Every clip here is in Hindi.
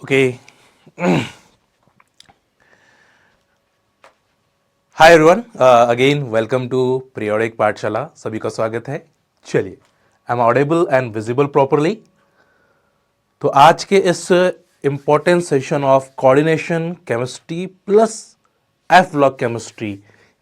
Okay. Hi everyone, again welcome to periodic Pathshala. सभी का स्वागत है। चलिए, I am audible and visible properly. तो आज के इस important session of coordination chemistry plus F block chemistry,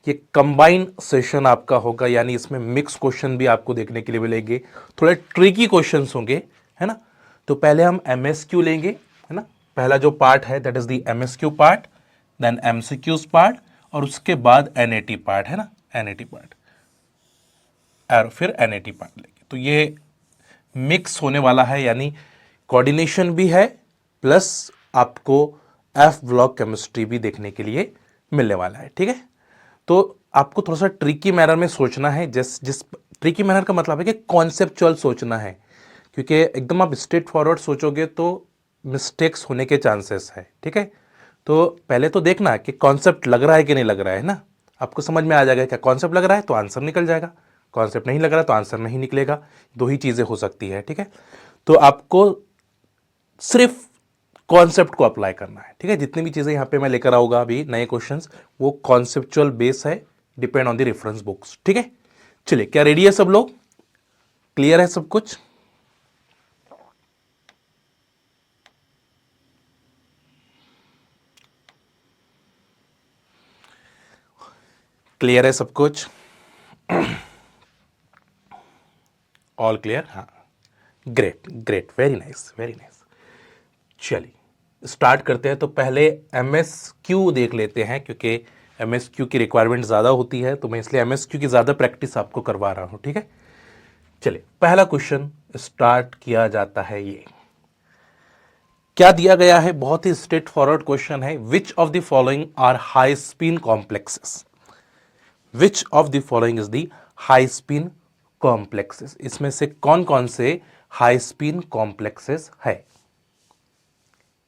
ये कंबाइन सेशन आपका होगा, यानी इसमें मिक्स क्वेश्चन भी आपको देखने के लिए मिलेंगे, थोड़े ट्रिकी क्वेश्चंस होंगे, है ना। तो पहले हम एमएसक्यू लेंगे, है ना। पहला जो पार्ट है that is the MSQ part, then MCQs part, और उसके बाद एनएटी पार्ट, है ना, एनएटी पार्ट, और फिर एनएटी पार्ट लेंगे। तो ये मिक्स होने वाला है, यानी कोऑर्डिनेशन भी है प्लस आपको एफ ब्लॉक केमिस्ट्री भी देखने के लिए मिलने वाला है। ठीक है, तो आपको थोड़ा सा ट्रिकी मैनर में सोचना है। जिस ट्रिकी मैनर का मतलब है कि कॉन्सेप्चुअल सोचना है, क्योंकि एकदम आप स्ट्रेट फॉरवर्ड सोचोगे तो मिस्टेक्स होने के चांसेस है। ठीक है, तो पहले तो देखना कि कॉन्सेप्ट लग रहा है कि नहीं लग रहा है ना। आपको समझ में आ जाएगा क्या कॉन्सेप्ट लग रहा है तो आंसर निकल जाएगा, कॉन्सेप्ट नहीं लग रहा है तो आंसर नहीं निकलेगा। दो ही चीज़ें हो सकती है। ठीक है, तो आपको सिर्फ कॉन्सेप्ट को अप्लाई करना है। ठीक है, जितनी भी चीज़ें यहाँ पे मैं लेकर आऊँगा अभी नए क्वेश्चंस, वो कॉन्सेप्चुअल बेस है, depend on the reference books. ठीक है, चलिए, क्या रेडी है सब लोग? क्लियर है सब कुछ? क्लियर है सब कुछ? All clear? हाँ, great great, very nice very nice. चलिए स्टार्ट करते हैं। तो पहले एमएसक्यू देख लेते हैं, क्योंकि एमएसक्यू की रिक्वायरमेंट ज़्यादा होती है, तो मैं इसलिए एमएसक्यू की ज़्यादा प्रैक्टिस आपको करवा रहा हूँ। ठीक है, चलिए पहला क्वेश्चन स्टार्ट किया जाता है। ये क्या दिया गया है? बहुत ही स्ट्रेट फॉरवर्ड क्वेश्चन है। Which of the following are high spin complexes? Which of the following is the high spin complexes? इसमें से कौन कौन से हाई स्पिन कॉम्प्लेक्सेस है?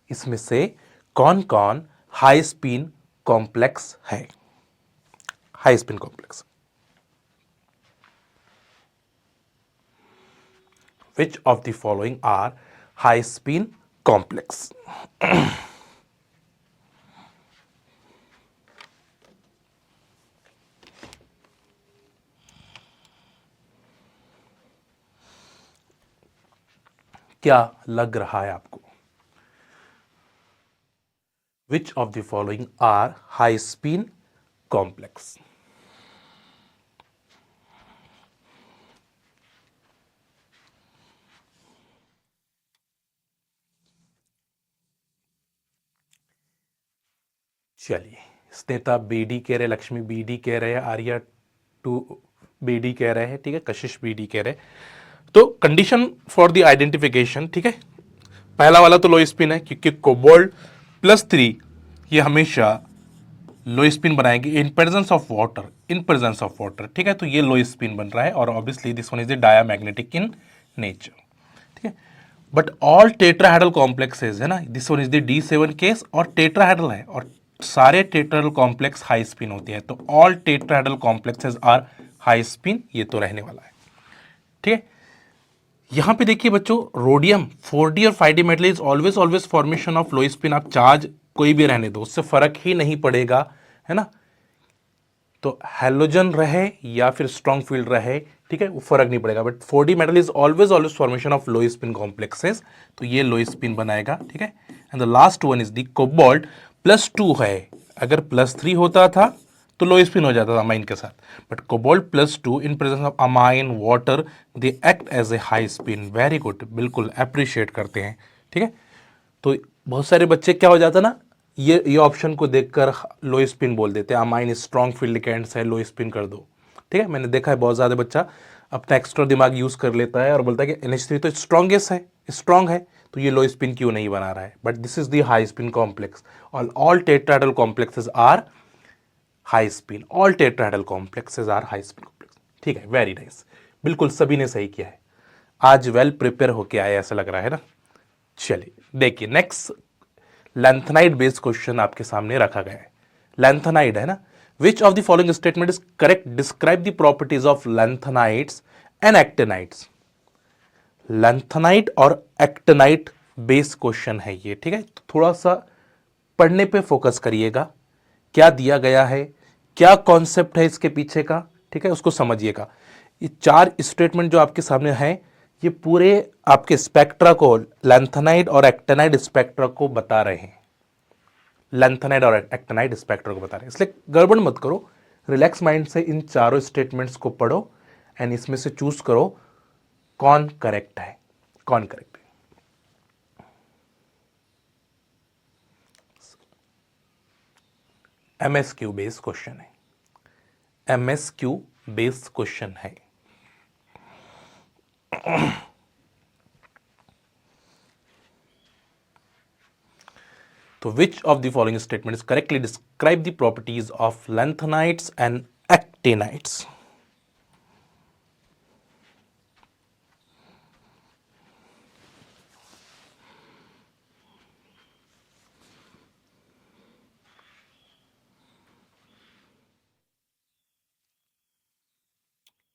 इसमें से कौन कौन हाई स्पिन कॉम्प्लेक्स है? High spin complex, which of the following are high spin complex? क्या लग रहा है आपको? Which of the following are high spin complex? चलिए, स्नेता बीडी कह रहे, लक्ष्मी बीडी कह रहे हैं, आर्या टू बीडी कह रहे हैं, ठीक है, कशिश बीडी कह रहे हैं। तो कंडीशन फॉर द आइडेंटिफिकेशन, ठीक है, पहला वाला तो लो स्पिन है, क्योंकि कोबाल्ट +3 ये हमेशा लो स्पिन बनाएंगे इन presence of water, in presence of water. ठीक है, तो ये लो स्पिन बन रहा है, और obviously this one is the diamagnetic in nature. ठीक है, बट ऑल टेट्राहेड्रल कॉम्प्लेक्सेस है ना, this one is the D7 case, और टेट्राहेड्रल है, और सारे टेट्राहेड्रल कॉम्प्लेक्स हाई स्पिन होते हैं, तो all tetrahedral complexes are high spin, ये तो रहने वाला है। ठीक है, यहां पे देखिए बच्चों, रोडियम 4D और 5D metal is always always formation of low spin. आप चार्ज कोई भी रहने दो, उससे फर्क ही नहीं पड़ेगा, है ना। तो हैलोजन रहे या फिर स्ट्रॉन्ग फील्ड रहे, ठीक है, वो फर्क नहीं पड़ेगा। But 4D metal is always always formation of low spin complexes, तो ये लो स्पिन बनाएगा। ठीक है, and the last one is the cobalt +2 है। अगर +3 होता था तो लो स्पिन हो जाता था अमाइन के साथ, but cobalt +2 in presence of amine water they act as a high spin. Very good, बिल्कुल अप्रिशिएट करते हैं। ठीक है, तो बहुत सारे बच्चे क्या हो जाता ना, ये ऑप्शन को देखकर लो स्पिन बोल देते हैं, अमाइन स्ट्रॉन्ग फील्ड लिगेंड्स है, लो स्पिन कर दो। ठीक है, मैंने देखा है बहुत ज़्यादा बच्चा अपना एक्स्ट्रा दिमाग यूज़ कर लेता है और बोलता है कि NH3 तो स्ट्रॉन्गेस्ट है, स्ट्रॉन्ग है, तो ये लो स्पिन क्यों नहीं बना रहा है। But this is the high spin complex, और all tetrahedral complexes are high spin, all tetrahedral complexes are high spin complex. ठीक है, वेरी नाइस, बिल्कुल सभी ने सही किया है, आज वेल प्रिपेयर होके आए ऐसा लग रहा है ना। चलिए देखिए, नेक्स्ट लैंथेनाइड बेस्ड क्वेश्चन आपके सामने रखा गया है। लैंथेनाइड है ना, विच of the following statement is correct? Describe the properties of lanthanides and actinides. Lanthanide और एक्टिनाइट बेस क्वेश्चन है ये, ठीक है। तो थोड़ा सा पढ़ने पे फोकस करिएगा, क्या दिया गया है, क्या कॉन्सेप्ट है इसके पीछे का, ठीक है, उसको समझिएगा। ये 4 स्टेटमेंट जो आपके सामने हैं, ये पूरे आपके स्पेक्ट्रा को, लैंथेनाइड और एक्टिनाइड स्पेक्ट्रा को बता रहे हैं। लैंथेनाइड और एक्टिनाइड स्पेक्ट्रा को बता रहे हैं, इसलिए गड़बड़ मत करो, रिलैक्स माइंड से इन चारों स्टेटमेंट्स को पढ़ो एंड इसमें से चूज करो कौन करेक्ट है, कौन करेक्ट है। एमएसक्यू बेस्ड क्वेश्चन है, एमएसक्यू बेस्ड क्वेश्चन है। तो which of the following statements correctly describe the properties of lanthanides and actinides?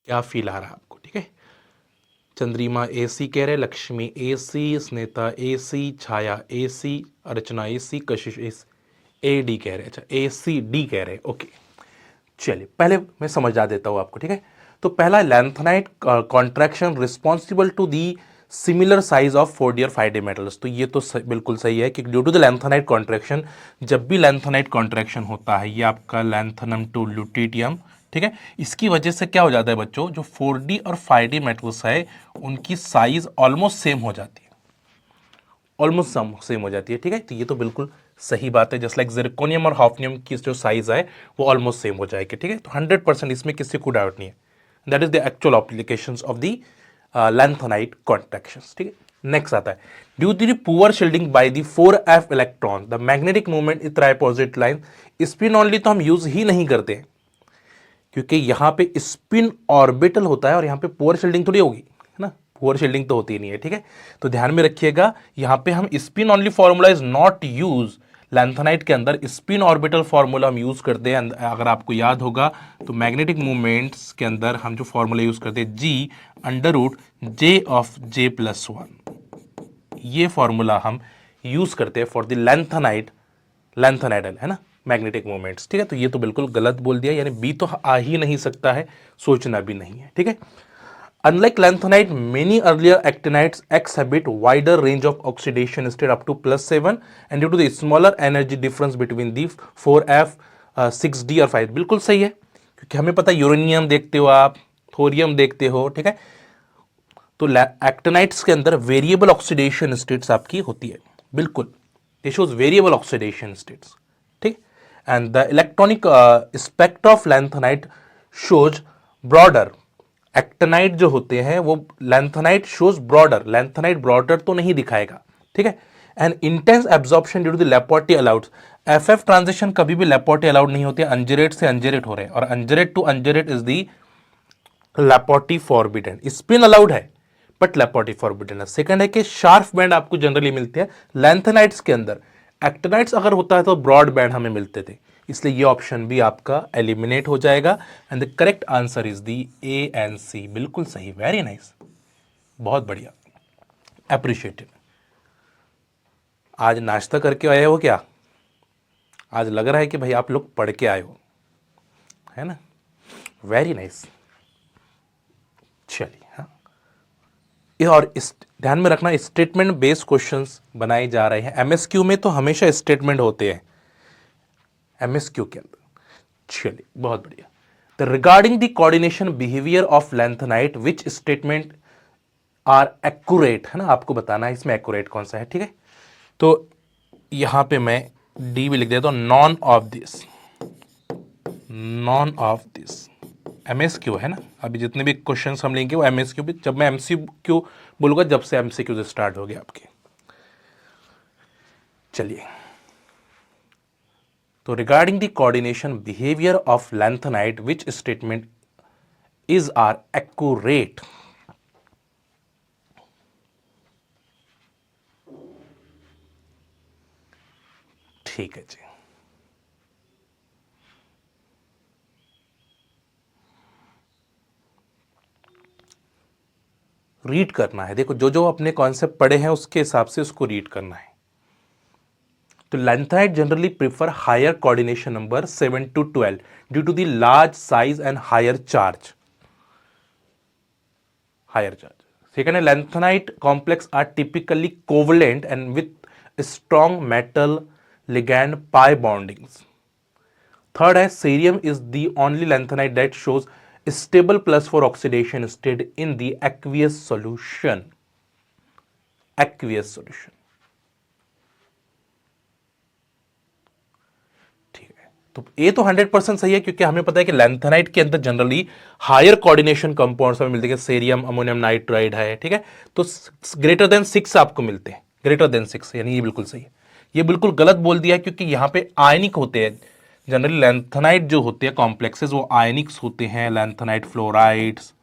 क्या फील आ रहा है आपको, ठीक है। चंद्रिमा एसी कह रहे, Lakshmi AC, स्नेता AC, Chhaya AC, Archana AC, Kashish A D कह रहे, अच्छा ए सी डी कह रहे, ओके। चलिए पहले मैं समझा देता हूं आपको, ठीक है। तो पहला, lanthanide contraction responsible to the similar size of 4d और 5d मेटल्स। तो ये तो बिल्कुल सही है कि due to the lanthanide contraction, जब भी लैंथेनाइड कॉन्ट्रैक्शन होता है, ये आपका लैंथेनम टू ल्यूटिडियम, ठीक है, इसकी वजह से क्या हो जाता है बच्चों, जो 4d और 5d मेटल्स है उनकी साइज ऑलमोस्ट सेम हो जाती है, ऑलमोस्ट सेम हो जाती है, ठीक है। तो ये तो बिल्कुल सही बात है, जस्ट लाइक जिरकोनियम और हॉफनियम की जो साइज है वो ऑलमोस्ट सेम हो जाएगी, ठीक है। तो 100% इसमें किसी को डाउट नहीं है, that is the actual applications of the lanthanide contractions, ठीक है। नेक्स्ट आता है, due to the poor shielding by the 4f electron the magnetic movement is tripositive line. Spin only तो हम यूज ही नहीं करते हैं, क्योंकि यहां पे स्पिन ऑर्बिटल होता है और यहां पे पुअर शील्डिंग थोड़ी होगी, है ना, पुअर शील्डिंग तो होती नहीं है, ठीक है। तो ध्यान में रखिएगा, यहां पे हम spin only formula is not use, lanthanide के अंदर स्पिन ऑर्बिटल फॉर्मूला हम यूज करते हैं। अगर आपको याद होगा तो मैग्नेटिक मूवमेंट्स के अंदर हम जो फॉर्मूला यूज करते हैं, G under root J of J plus 1, ये फॉर्मूला हम यूज करते हैं फॉर द लैंथेनाइडल, है ना, मैग्नेटिक मोमेंट्स, ठीक है। तो ये तो बिल्कुल गलत बोल दिया, यानी बी तो आ ही नहीं सकता है, सोचना भी नहीं है, ठीक है। Unlike lanthanide, many earlier actinides exhibit wider range of oxidation state up to +7 and due to the smaller energy difference between the 4f 6d और 5, बिल्कुल सही है, क्योंकि हमें पता है यूरेनियम देखते हो आप, थोरियम देखते हो, ठीक है। तो एक्टिनाइड्स के अंदर वेरिएबल ऑक्सीडेशन स्टेट्स आपकी होती है, बिल्कुल, they shows variable oxidation states, ठीक। And the electronic spectra of lanthanide shows broader, actinide जो होते हैं वो, lanthanide shows broader, lanthanide broader तो नहीं दिखाएगा, ठीक है। And intense absorption due to the Laporte allowed, f transition कभी भी लेपोर्टी अलाउड नहीं होती है, अंजरेट से अंजरेट हो रहे हैं और ungerade to ungerade is the Laporte forbidden, spin allowed है बट लैपोर्टी फॉरबिडन है। सेकंड है कि शार्प बैंड आपको जनरली मिलते हैं लैंथेनाइड्स के अंदर, एक्टिनाइड्स अगर होता है तो ब्रॉड बैंड हमें मिलते थे, इसलिए ये ऑप्शन भी आपका एलिमिनेट हो जाएगा and the correct answer is the A and C, बिल्कुल सही, वेरी नाइस, बहुत बढ़िया, अप्रिशिएटेड। आज नाश्ता करके आए हो क्या? आज लग रहा है कि भाई आप लोग पढ़ के आए हो, है ना, वेरी नाइस। चलिए, हाँ, ये और इस ध्यान में रखना, स्टेटमेंट बेस्ड क्वेश्चंस बनाए जा रहे हैं। एमएसक्यू में तो हमेशा स्टेटमेंट होते हैं एमएसक्यू के अंदर। चलिए, बहुत बढ़िया। The regarding the coordination behaviour of lanthanide which statement are accurate, है ना, आपको बताना है इसमें एक्यूरेट कौन सा है, ठीक है। तो यहां पे मैं डी भी लिख देता हूं, none of this, none of this MSQ है ना। अभी जितने भी क्वेश्चंस हम लेंगे वो एमएसक्यू भी, जब मैं एमसीक्यू बोलूंगा जब से एमसीक्यू से स्टार्ट हो गया आपके। चलिए, तो regarding the coordination behaviour of lanthanide which statement is are accurate, ठीक है जी। रीड करना है। देखो जो जो अपने कॉन्सेप्ट पढ़े हैं उसके हिसाब से उसको रीड करना है। तो lanthanide generally prefer higher coordination number 7 to 12 due to the large size and higher charge. Second, lanthanide complex are typically covalent and with strong metal ligand pi bondings. Third है cerium is the only lanthanide that shows stable +4 oxidation state in the aqueous solution. ठीक है, तो ये तो 100% सही है क्योंकि हमें पता है कि लैंथेनाइट के अंदर जनरली हायर कोऑर्डिनेशन कंपाउंड्स हमें मिलते हैं, सेरियम अमोनियम नाइट्राइड है, ठीक है, तो ग्रेटर देन 6 आपको मिलते हैं, ग्रेटर देन 6, यानी ये बिल्कुल सही है। ये बिल्कुल गलत बोल दिया क्योंकि यहाँ पे आयनिक होते हैं जनरली। लैंथेनाइट जो होते हैं कॉम्प्लेक्सेस वो आयनिक्स होते हैं, लैंथेनाइट फ्लोराइड्स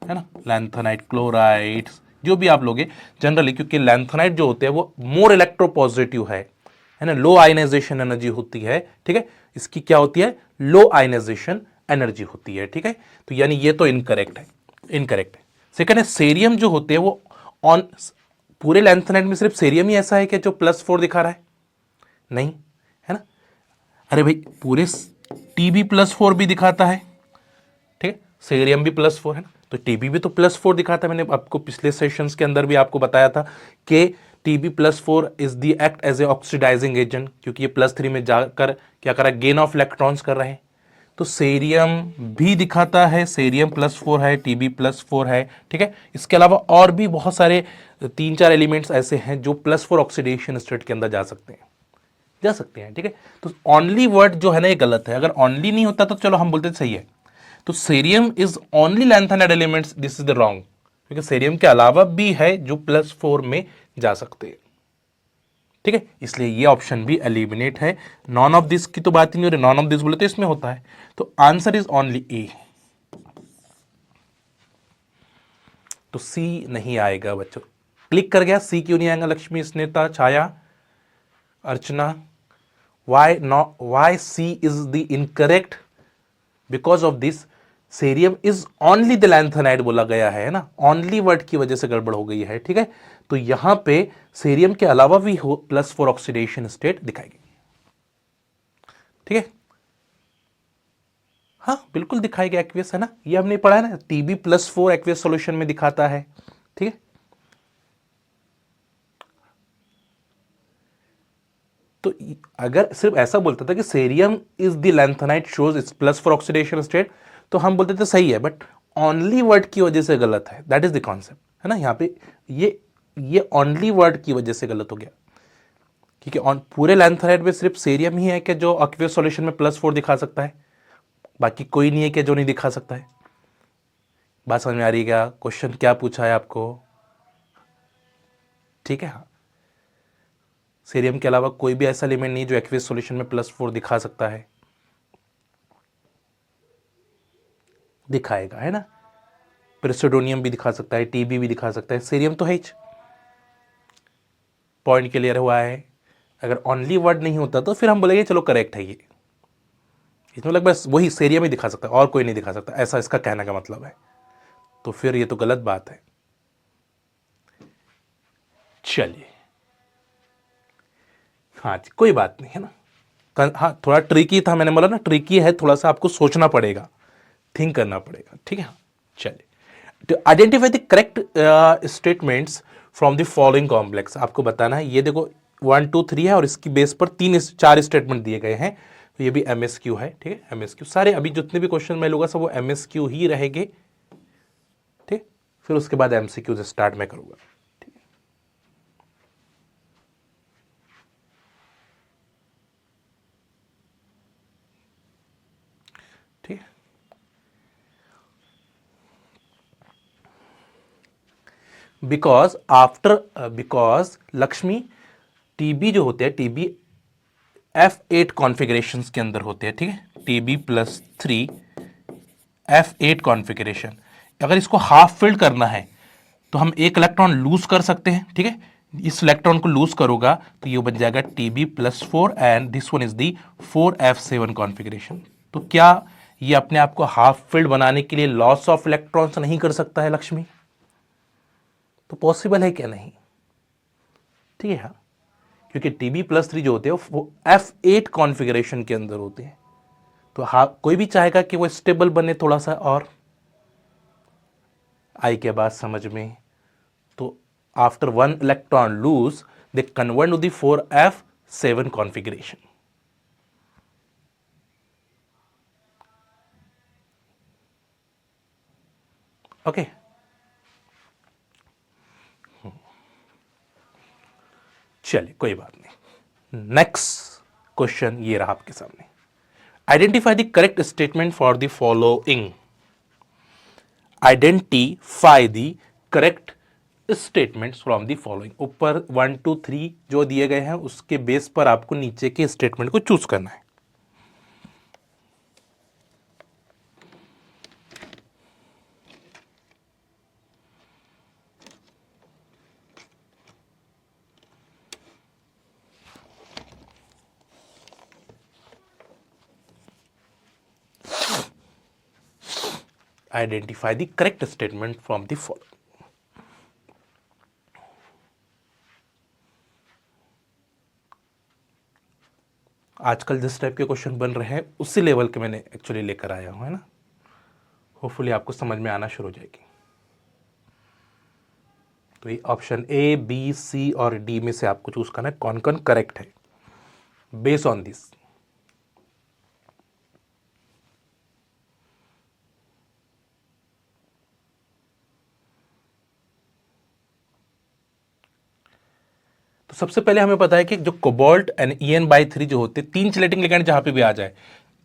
है ना, लैंथेनाइट क्लोराइड्स जो भी आप लोगे जनरली, क्योंकि लैंथेनाइट जो होते हैं वो मोर इलेक्ट्रोपॉजिटिव है ना, लो आयनाइजेशन एनर्जी होती है, ठीक है, इसकी क्या होती है, लो आयनाइजेशन एनर्जी होती है, ठीक है, तो यानी ये तो इनकरेक्ट है। सेकंड है सेरियम जो होते हैं वो ऑन, पूरे लैंथेनाइट में सिर्फ सेरियम ही ऐसा है कि जो +4 दिखा रहा है, नहीं है ना, अरे भाई पूरे Tb +4 भी दिखाता है, ठीक है, सेरियम भी +4 है ना, तो Tb भी तो +4 दिखाता है। मैंने आपको पिछले सेशंस के अंदर भी आपको बताया था कि Tb +4 is the act as a oxidising agent, क्योंकि ये +3 में जाकर क्या कर रहा है, गेन ऑफ इलेक्ट्रॉन्स कर रहे हैं। तो सेरियम भी दिखाता है, सेरियम +4 है, Tb +4 है, ठीक है। इसके अलावा और भी बहुत सारे 3-4 एलिमेंट्स ऐसे हैं जो +4 ऑक्सीडेशन स्टेट के अंदर जा सकते हैं, ठीक है। तो ओनली वर्ड जो है ना ये गलत है, अगर ओनली नहीं होता तो चलो हम बोलते सही है। तो cerium is only lanthanide elements, this is the wrong, क्योंकि सेरियम के अलावा भी है जो +4 में जा सकते हैं, ठीक है, इसलिए ये ऑप्शन भी एलिमिनेट है। नॉन ऑफ दिस की तो बात ही नहीं हो रही, नॉन ऑफ दिस बोले तो इसमें होता है, तो आंसर इज ओनली ए। तो सी नहीं आएगा बच्चों, क्लिक कर गया, सी क्यों नहीं आएगा लक्ष्मी, स्नेता, छाया, अर्चना, why C is the incorrect, because of this cerium is only the lanthanide बोला गया है ना, ओनली वर्ड की वजह से गड़बड़ हो गई है, ठीक है। तो यहां पे सेरियम के अलावा भी +4 ऑक्सीडेशन स्टेट दिखाएगी, ठीक है, हाँ बिल्कुल दिखाएगी, एक्वियस है ना, ये हमने पढ़ा है ना, Tb +4 एक्वियस सॉल्यूशन में दिखाता है, ठीक है। तो अगर सिर्फ ऐसा बोलता था कि cerium is the lanthanide shows it's +4 oxidation state, तो हम बोलते थे सही है, बट ओनली वर्ड की वजह से गलत है, दैट इज द कॉन्सेप्ट, है ना। यहाँ पे ये ओनली वर्ड की वजह से गलत हो गया, क्योंकि पूरे लैंथेनाइड में सिर्फ सेरियम ही है कि जो एक्वियस सॉल्यूशन में +4 दिखा सकता है, बाकी कोई नहीं है कि जो नहीं दिखा सकता है। बात समझ में आ रही है क्या, क्वेश्चन क्या पूछा है आपको, ठीक है। हाँ, सेरियम के अलावा कोई भी ऐसा एलिमेंट नहीं जो एक्वियस सॉल्यूशन में +4 दिखा सकता है, दिखाएगा, है ना। प्रेसिडोनियम भी दिखा सकता है, टीबी भी दिखा सकता है, सेरियम तो है ही। पॉइंट क्लियर हुआ है। अगर ओनली वर्ड नहीं होता तो फिर हम बोलेंगे चलो करेक्ट है ये, इसमें मतलब बस वही सेरियम ही दिखा सकता है और कोई नहीं दिखा सकता, ऐसा इसका कहने का मतलब है, तो फिर ये तो गलत बात है। चलिए, हाँ जी, कोई बात नहीं, है ना। हाँ थोड़ा ट्रिकी था, मैंने बोला ना ट्रिकी है, थोड़ा सा आपको सोचना पड़ेगा, थिंक करना पड़ेगा, ठीक है। चलिए, तो identify the correct statements from the following complex, आपको बताना है। ये देखो 1 2 3 है और इसकी बेस पर 4 स्टेटमेंट दिए गए हैं, तो ये भी MSQ है, ठीक है, MSQ सारे अभी जितने भी क्वेश्चन मैं लूंगा सब वो MSQ ही रहेंगे, ठीक, फिर उसके बाद MCQ से स्टार्ट मैं करूंगा, ठीक है। बिकॉज लक्ष्मी टीबी जो होते हैं, टीबी F8 कॉन्फ़िगरेशन के अंदर होते हैं, ठीक है, Tb +3 F8 कॉन्फ़िगरेशन। अगर इसको हाफ फिल्ड करना है तो हम एक इलेक्ट्रॉन लूज कर सकते हैं, ठीक है, इस इलेक्ट्रॉन को लूज करूंगा तो ये बन जाएगा Tb +4 and this one is the 4F7 configuration. तो क्या ये अपने आप को हाफ फिल्ड बनाने के लिए लॉस ऑफ इलेक्ट्रॉन्स नहीं कर सकता है लक्ष्मी? तो पॉसिबल है क्या? नहीं, ठीक है। हाँ, क्योंकि TB+3 जो होते हैं वो F8 कॉन्फ़िगरेशन के अंदर होते हैं। तो हाँ, कोई भी चाहेगा कि वो स्टेबल बने थोड़ा सा, और आई के बाद समझ में, तो after 1 electron lose they convert to the 4f7 configuration. Okay, चलिए कोई बात नहीं। नेक्स्ट क्वेश्चन ये रहा आपके सामने। Identify the correct statement for the following. Identify the correct statements from the following. ऊपर 1 2 3 जो दिए गए हैं उसके बेस पर आपको नीचे के स्टेटमेंट को चूज करना है। Identify the correct statement from the following. आजकल जिस टाइप के क्वेश्चन बन रहे हैं उसी लेवल के मैंने एक्चुअली लेकर आया हूं, है ना। होपफुली आपको समझ में आना शुरू हो जाएगी। तो ये ऑप्शन A, B, C और D में से आपको चूज करना है कौन कौन करेक्ट है बेस ऑन दिस। तो सबसे पहले हमें पता है कि जो कोबाल्ट एंड En/3 जो होते हैं, 3 चिलेटिंग लिगेंड जहां पे भी आ जाए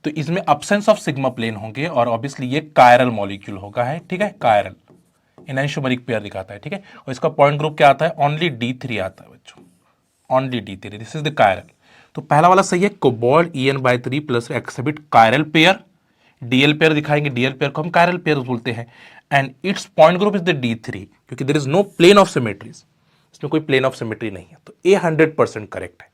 तो इसमें अब्सेंस ऑफ सिग्मा प्लेन होंगे और ऑब्वियसली ये कायरल मॉलिक्यूल होगा, है, ठीक है। कायरल एनाइसोमरिक पेयर दिखाता है, ठीक है। और इसका पॉइंट ग्रुप क्या आता है? ओनली D3 आता है बच्चों, only D3। This is the chiral. तो पहला वाला सही है, cobalt En/3 plus exhibit chiral pair. DL pair दिखाएंगे, डीएल पेयर को हम कायरल पेयर बोलते हैं। And it's point group is the D3 क्योंकि there is no plane of symmetries, इसमें कोई प्लेन ऑफ सिमेट्री नहीं है। तो ए 100% करेक्ट है।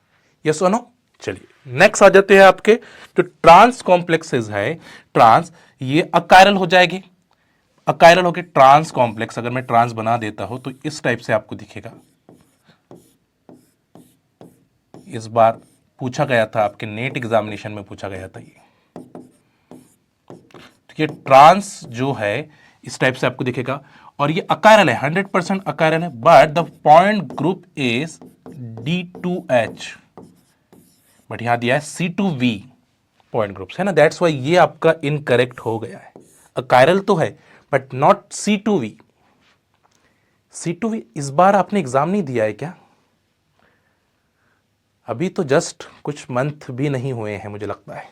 यस और नो? चलिए नेक्स्ट आ जाते हैं आपके जो ट्रांस कॉम्प्लेक्सेस है। ट्रांस ये अकायरल हो जाएगी, अकायरल होके ट्रांस कॉम्प्लेक्स अगर मैं ट्रांस बना देता हूं तो इस टाइप से आपको दिखेगा। इस बार पूछा गया था, आपके नेट एग्जामिनेशन में पूछा गया था ये। तो ये ट्रांस जो है इस टाइप से आपको दिखेगा और ये अकायरल है, 100% अकायरल है, but the point group is D2H, but यहां दिया है C2V पॉइंट ग्रुप्स, है ना। दैट्स वाई ये आपका इनकरेक्ट हो गया है। अकायरल तो है बट नॉट C2V। C2V इस बार आपने एग्जाम नहीं दिया है क्या? अभी तो जस्ट कुछ मंथ भी नहीं हुए हैं मुझे लगता है।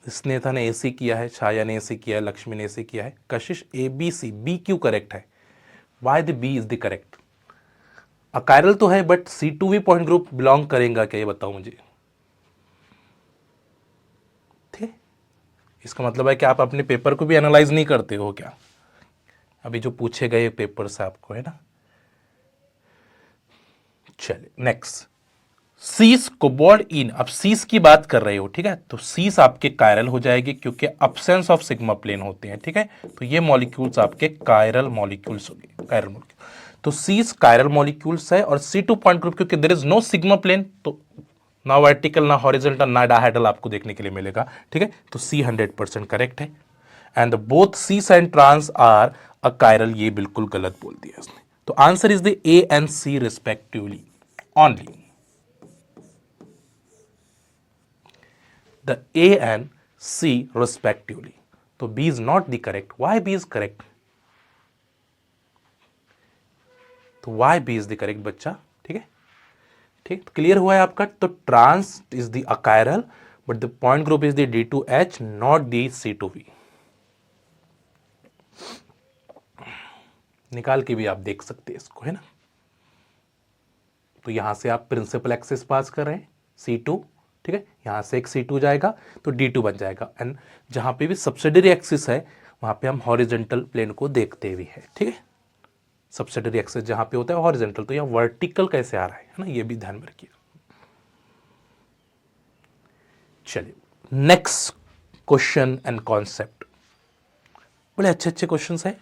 स्नेहा ने AC किया है, छाया ने AC किया है, लक्ष्मी ने AC किया है, कशिश ABC। B क्यों करेक्ट है? Why the B is the correct? Achiral तो है but C2V point group belong करेगा क्या, ये बताओ मुझे। ठीक, इसका मतलब है कि आप अपने पेपर को भी एनालाइज नहीं करते हो क्या? अभी जो पूछे गए पेपर से आपको, है ना। चलिए नेक्स्ट, सीस कोबाल्ट इन। अब सीस की बात कर रहे हो, ठीक है, तो सीस आपके कायरल हो जाएगी क्योंकि अब्सेंस ऑफ सिग्मा प्लेन होते हैं, ठीक है। तो ये मॉलिक्यूल्स आपके कायरल मॉलिक्यूल्स हो गए, कायरल मॉलिक्यूल। तो सीस कायरल मॉलिक्यूल्स है और C2 पॉइंट ग्रुप क्योंकि there is no sigma plane, तो ना वर्टिकल ना हॉरिजॉन्टल ना डायहेड्रल आपको देखने के लिए मिलेगा, ठीक है। तो C 100% करेक्ट है। And both cis and trans are achiral, ये बिल्कुल गलत बोल दिया इसने। तो answer is the A and C रिस्पेक्टिवली ओनली। The A and C respectively. तो B is not the correct. Why B is correct? तो why B is the correct बच्चा? ठीक है, ठीक, क्लियर हुआ है आपका। तो trans is the achiral but the point group is the D2H, not the C2V। निकाल के भी आप देख सकते हैं इसको, है ना। तो यहां से आप प्रिंसिपल एक्सिस पास कर रहे हैं C2, ठीक है, यहां से एक C2 जाएगा तो D2 बन जाएगा। एंड जहां पे भी सब्सिडरी एक्सिस है वहां पे हम हॉरिजॉन्टल प्लेन को देखते भी है, ठीक है। सब्सिडरी एक्सिस जहां पे होता है हॉरिजॉन्टल, तो यहां वर्टिकल कैसे आ रहा है ना, ये भी ध्यान में रखिए। चलिए नेक्स्ट क्वेश्चन एंड कॉन्सेप्ट, बड़े अच्छे अच्छे क्वेश्चन है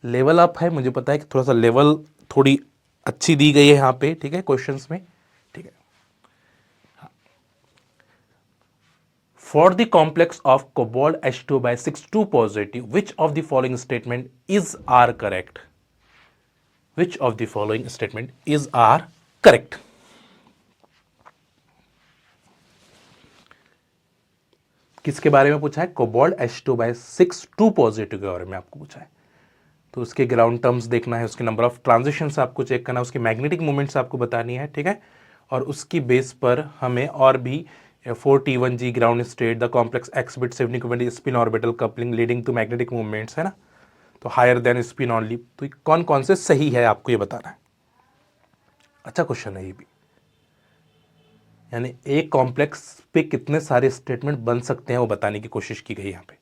लेवल अप है, मुझे पता है कि थोड़ा सा लेवल थोड़ी अच्छी दी गई है यहाँ पे, ठीक है, क्वेश्चंस में, ठीक है। For the complex of cobalt H2 positive, which of the following statement is are correct? Which of the following statement is are correct? किसके बारे में पूछा है? कोबाल्ट H2 पॉजिटिव के बारे में आपको पूछा है। तो उसके ग्राउंड टर्म्स देखना है, उसके नंबर ऑफ ट्रांजिशंस आपको चेक करना है, उसकी मैग्नेटिक मूवमेंट्स आपको बतानी है, ठीक है। और उसकी बेस पर हमें और भी 4T1G ground state, the complex exhibit significant spin orbital coupling leading to magnetic movements, है ना, तो हायर देन स्पिन ऑनली, तो कौन कौन से सही है आपको ये बताना है। अच्छा क्वेश्चन है ये भी, यानी एक कॉम्प्लेक्स पे कितने सारे स्टेटमेंट बन सकते हैं वो बताने की कोशिश की गई यहाँ पे,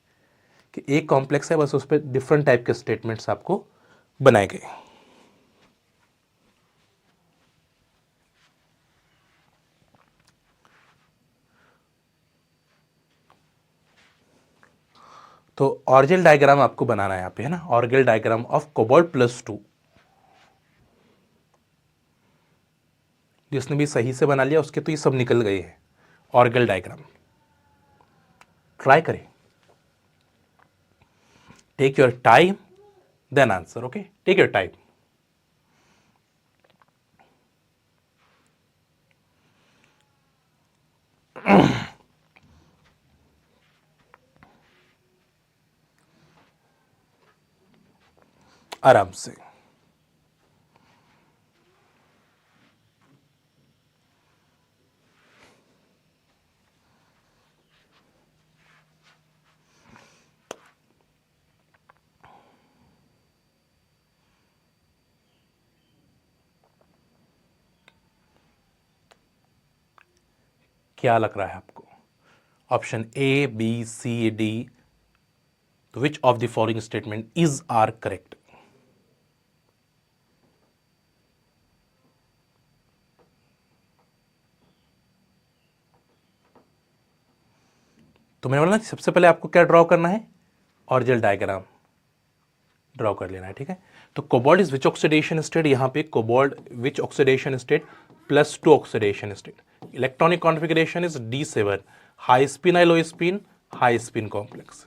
कि एक कॉम्प्लेक्स है बस उस पर डिफरेंट टाइप के स्टेटमेंट्स आपको बनाए गए। तो ऑर्गेल डायग्राम आपको बनाना है यहाँ पे, है ना, ऑर्गेल डायग्राम ऑफ कोबाल्ट +2। जिसने भी सही से बना लिया उसके तो ये सब निकल गए हैं, ऑर्गेल डायग्राम। ट्राई करें, take your time then answer, okay, take your time. आराम से। क्या लग रहा है आपको? Option A, B, C, D, तो which of the following statement is are correct? तो मैंने बोला ना सबसे पहले आपको क्या ड्रॉ करना है, ऑर्गेल डायग्राम ड्रॉ कर लेना है, ठीक है। तो cobalt is which oxidation state, यहाँ पे cobalt which oxidation state, +2 oxidation state. Electronic configuration is D7, high spin है, low spin, high spin complex,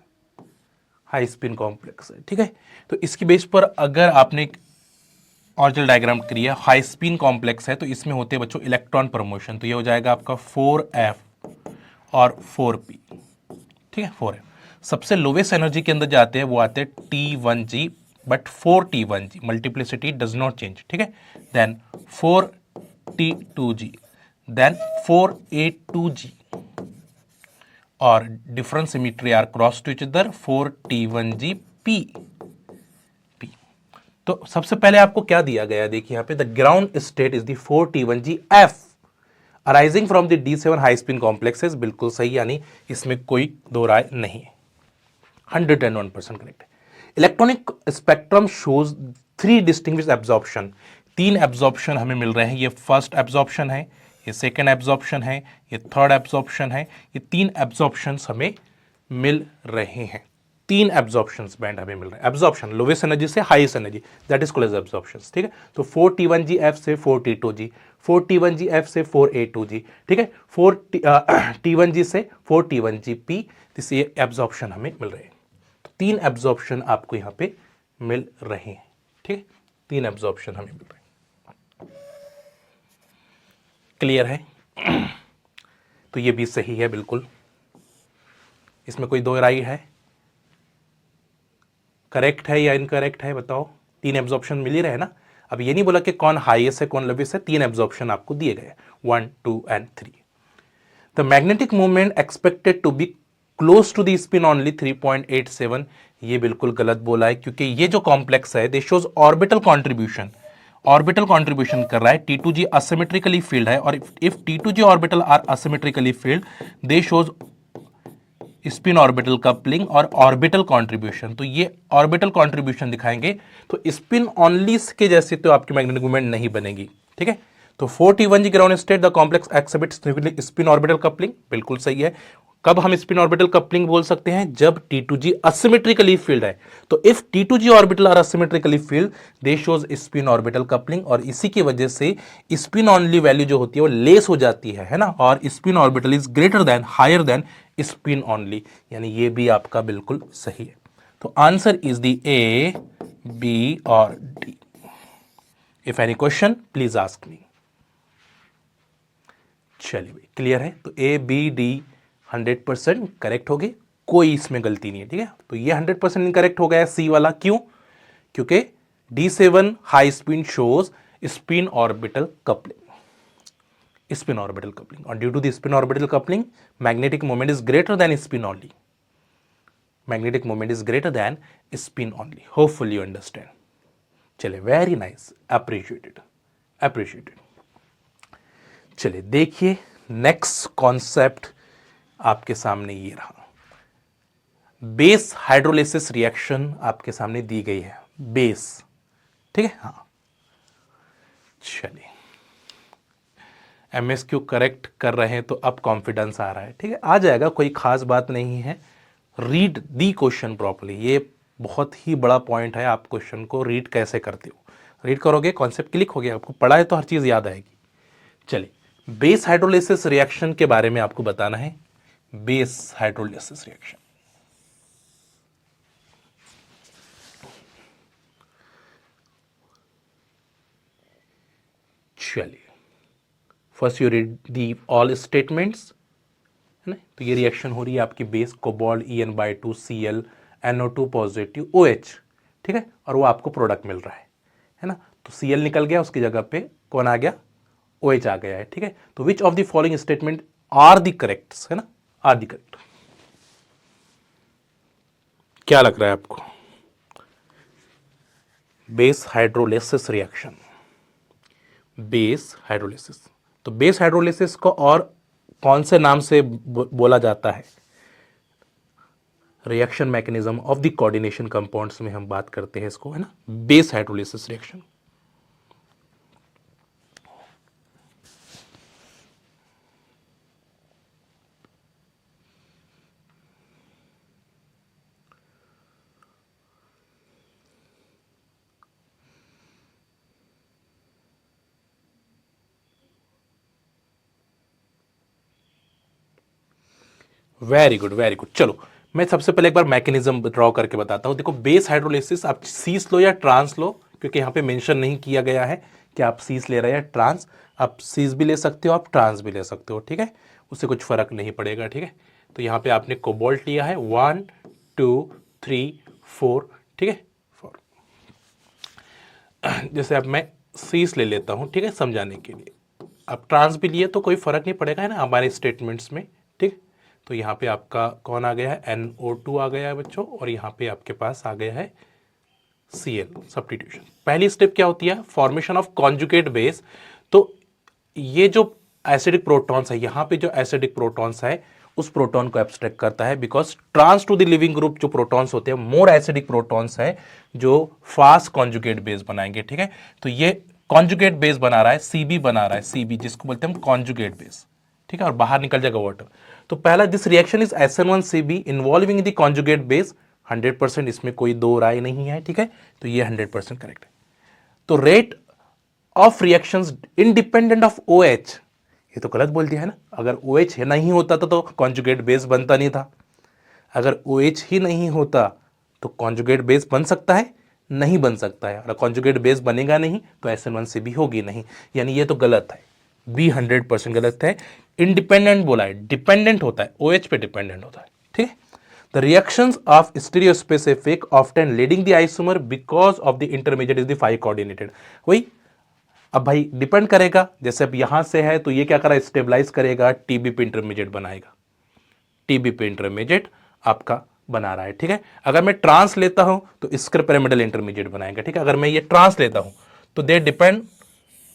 high spin complex है, ठीक है। तो इसकी बेस पर अगर आपने ऑर्गेल डायग्राम किया, हाई स्पिन कॉम्प्लेक्स है, तो इसमें होते हैं बच्चों इलेक्ट्रॉन प्रमोशन, तो ये हो जाएगा आपका 4F और 4P, ठीक है, 4F। सबसे लोवेस्ट एनर्जी के अंदर जाते हैं वो आते हैं T1G, but 4T1G multiplicity does not change, ठीक है। देन 4T2G, देन 4A2G, और different symmetry are cross to each other 4T1G P। तो सबसे पहले आपको क्या दिया गया, देखिए यहाँ पे the ground state is the 4T1G F arising from the D7 high spin complexes, बिल्कुल सही, यानी इसमें कोई दो राय नहीं है, 101% करेक्ट है। Electronic spectrum shows 3 distinguish absorption, 3 absorption हमें मिल रहे हैं, ये फर्स्ट एब्जॉर्प्शन है, ये सेकेंड एब्जॉर्प्शन है, ये थर्ड एब्जॉर्प्शन है, ये 3 एब्जॉर्प्शंस हमें मिल रहे हैं, 3 एब्जॉर्प्शंस बैंड हमें मिल रहे हैं। एब्जॉर्प्शन लोवेस्ट एनर्जी से highest energy, that is called as absorptions, ठीक है। तो 4T1G F से 4T2G, 4T1G F से 4A2G, ठीक है, 4T1G से 4T1G P, तो ये एब्जॉर्प्शन हमें मिल रहे हैं। तो 3 एब्जॉर्प्शन आपको यहाँ पे मिल रहे हैं, ठीक है, 3 एब्जॉर्प्शन हमें मिल रहे हैं। क्लियर है? तो ये भी सही है बिल्कुल, इसमें कोई दो राय है? करेक्ट है या इनकरेक्ट है बताओ? 3 एब्जॉर्प्शन मिल ही रहे हैं ना। अब ये नहीं बोला कि कौन हाईएस्ट है कौन लोवेस्ट है, 3 एब्जॉर्प्शन आपको दिए गए, 1, 2 and 3। The magnetic movement expected to be close to the spin only 3.87, ये बिल्कुल गलत बोला है, क्योंकि ये जो कॉम्प्लेक्स है they shows orbital contribution, orbital contribution कर रहा है। T2G असिमेट्रिकली फील्ड है, और if T2G orbital are asymmetrically filled they shows spin orbital coupling और ऑर्बिटल कंट्रीब्यूशन। तो ये ऑर्बिटल कंट्रीब्यूशन दिखाएंगे, तो स्पिन ओनली के जैसे तो आपकी मैग्नेटिक मूवमेंट नहीं बनेगी, ठीक है। तो 4T1G ground state the complex exhibits spin orbital coupling, बिल्कुल सही है। कब हम स्पिन ऑर्बिटल कपलिंग बोल सकते हैं? जब T2G असिमेट्रिकली फील्ड है। तो if T2G orbital are asymmetrically filled they shows spin orbital coupling, और इसी की वजह से स्पिन ऑनली वैल्यू जो होती है वो लेस हो जाती है ना, और spin orbital is greater than higher than spin only, यानी ये भी आपका बिल्कुल सही है। तो answer is the A, B और D. If any question please ask me. चलिए भाई, क्लियर है? तो ए बी डी 100% करेक्ट हो गए, कोई इसमें गलती नहीं है, ठीक है। तो ये 100% इनकरेक्ट हो गया सी वाला, क्यों? क्योंकि D7 high spin shows spin orbital coupling, spin orbital coupling, और due to the spin orbital coupling magnetic moment is greater than spin only, magnetic moment is greater than spin only. Hopefully you understand. चलिए, वेरी नाइस, अप्रिशिएटेड, अप्रिशिएटेड। चलिए देखिए, नेक्स्ट कॉन्सेप्ट आपके सामने ये रहा। बेस हाइड्रोलिसिस रिएक्शन आपके सामने दी गई है, बेस, ठीक है। हाँ, चलिए, MSQ करेक्ट कर रहे हैं तो अब कॉन्फिडेंस आ रहा है, ठीक है, आ जाएगा, कोई खास बात नहीं है। रीड दी क्वेश्चन प्रॉपर्ली, ये बहुत ही बड़ा पॉइंट है। आप क्वेश्चन को रीड कैसे करते हो, रीड करोगे कॉन्सेप्ट क्लिक हो गया, आपको पढ़ा है तो हर चीज याद आएगी। चलिए, बेस हाइड्रोलिसिस रिएक्शन के बारे में आपको बताना है। बेस हाइड्रोलिसिस रिएक्शन, चलिए, first you read the all statements, है ना। तो ये रिएक्शन हो रही है आपकी base cobalt En/2 Cl NO2 positive OH, ठीक है, और वो आपको प्रोडक्ट मिल रहा है ना। तो Cl निकल गया, उसकी जगह पे कौन आ गया? OH आ गया है, ठीक है। तो which of the following statement are the correct, है ना, आर द करेक्ट। क्या लग रहा है आपको? Base hydrolysis reaction, base hydrolysis, तो बेस हाइड्रोलिसिस को और कौन से नाम से बोला जाता है? Reaction mechanism of the coordination compounds में हम बात करते हैं इसको, है ना, base hydrolysis reaction. Very good, very good. चलो, मैं सबसे पहले एक बार मैकेनिज्म ड्रॉ करके बताता हूं। देखो, बेस हाइड्रोलिसिस आप सीस लो या ट्रांस लो, क्योंकि यहां पे मेंशन नहीं किया गया है कि आप सीस ले रहे हैं ट्रांस। आप सीस भी ले सकते हो, आप ट्रांस भी ले सकते हो, ठीक है, उससे कुछ फर्क नहीं पड़ेगा, ठीक है। तो यहां पे आपने कोबाल्ट लिया है 1 2 3 4, ठीक है, 4। जैसे अब मैं सीस ले लेता हूं, ठीक है, समझाने के लिए। आप ट्रांस भी लिए तो कोई फर्क नहीं पड़ेगा, है ना, हमारे स्टेटमेंट्स में, ठीक। तो यहाँ पे आपका कौन आ गया है? NO2 आ गया है बच्चों, और यहाँ पे आपके पास आ गया है Cl, सब्स्टिट्यूशन। पहली स्टेप क्या होती है? Formation of conjugate base. तो ये जो एसिडिक प्रोटॉन्स है, यहाँ पे जो एसिडिक प्रोटॉन्स है उस प्रोटॉन को एब्स्ट्रैक्ट करता है, because trans to the leaving group जो प्रोटॉन्स होते हैं मोर एसिडिक प्रोटॉन्स है जो फास्ट कॉन्जुगेट बेस बनाएंगे, ठीक है। तो ये कॉन्जुगेट बेस बना रहा है, CB बना रहा है, CB जिसको बोलते हैं हम कॉन्जुगेट बेस, ठीक है, और बाहर निकल जाएगा वाटर। तो पहला, this reaction is SN1CB involving the conjugate base, 100%, इसमें कोई दो राय नहीं है, ठीक है। तो ये 100% करेक्ट है। तो rate of reactions independent of OH, ये तो गलत बोल दिया है ना। अगर OH नहीं होता तो कॉन्जुगेट बेस बनता नहीं था। अगर OH ही नहीं होता तो कॉन्जुगेट बेस बन सकता है? नहीं बन सकता है। और कॉन्जुगेट बेस बनेगा नहीं तो SN1CB होगी नहीं, यानी ये तो गलत है। B 100% गलत है। इंडिपेंडेंट बोला है, डिपेंडेंट होता है, OH पे डिपेंडेंट होता है, ठीक है। The reactions of stereospecific often leading the isomer because of the intermediate is the 5 coordinated. वही, अब भाई डिपेंड करेगा, जैसे अब यहां से है तो ये क्या करा? स्टेबलाइज करेगा, TB पे इंटरमीडिएट बनाएगा, TB पे इंटरमीडिएट आपका बना रहा है, ठीक है। अगर मैं ट्रांस लेता हूं तो स्क्र पिरामिडल इंटरमीडिएट बनाएगा, ठीक है। अगर मैं ये ट्रांस लेता हूं तो they depend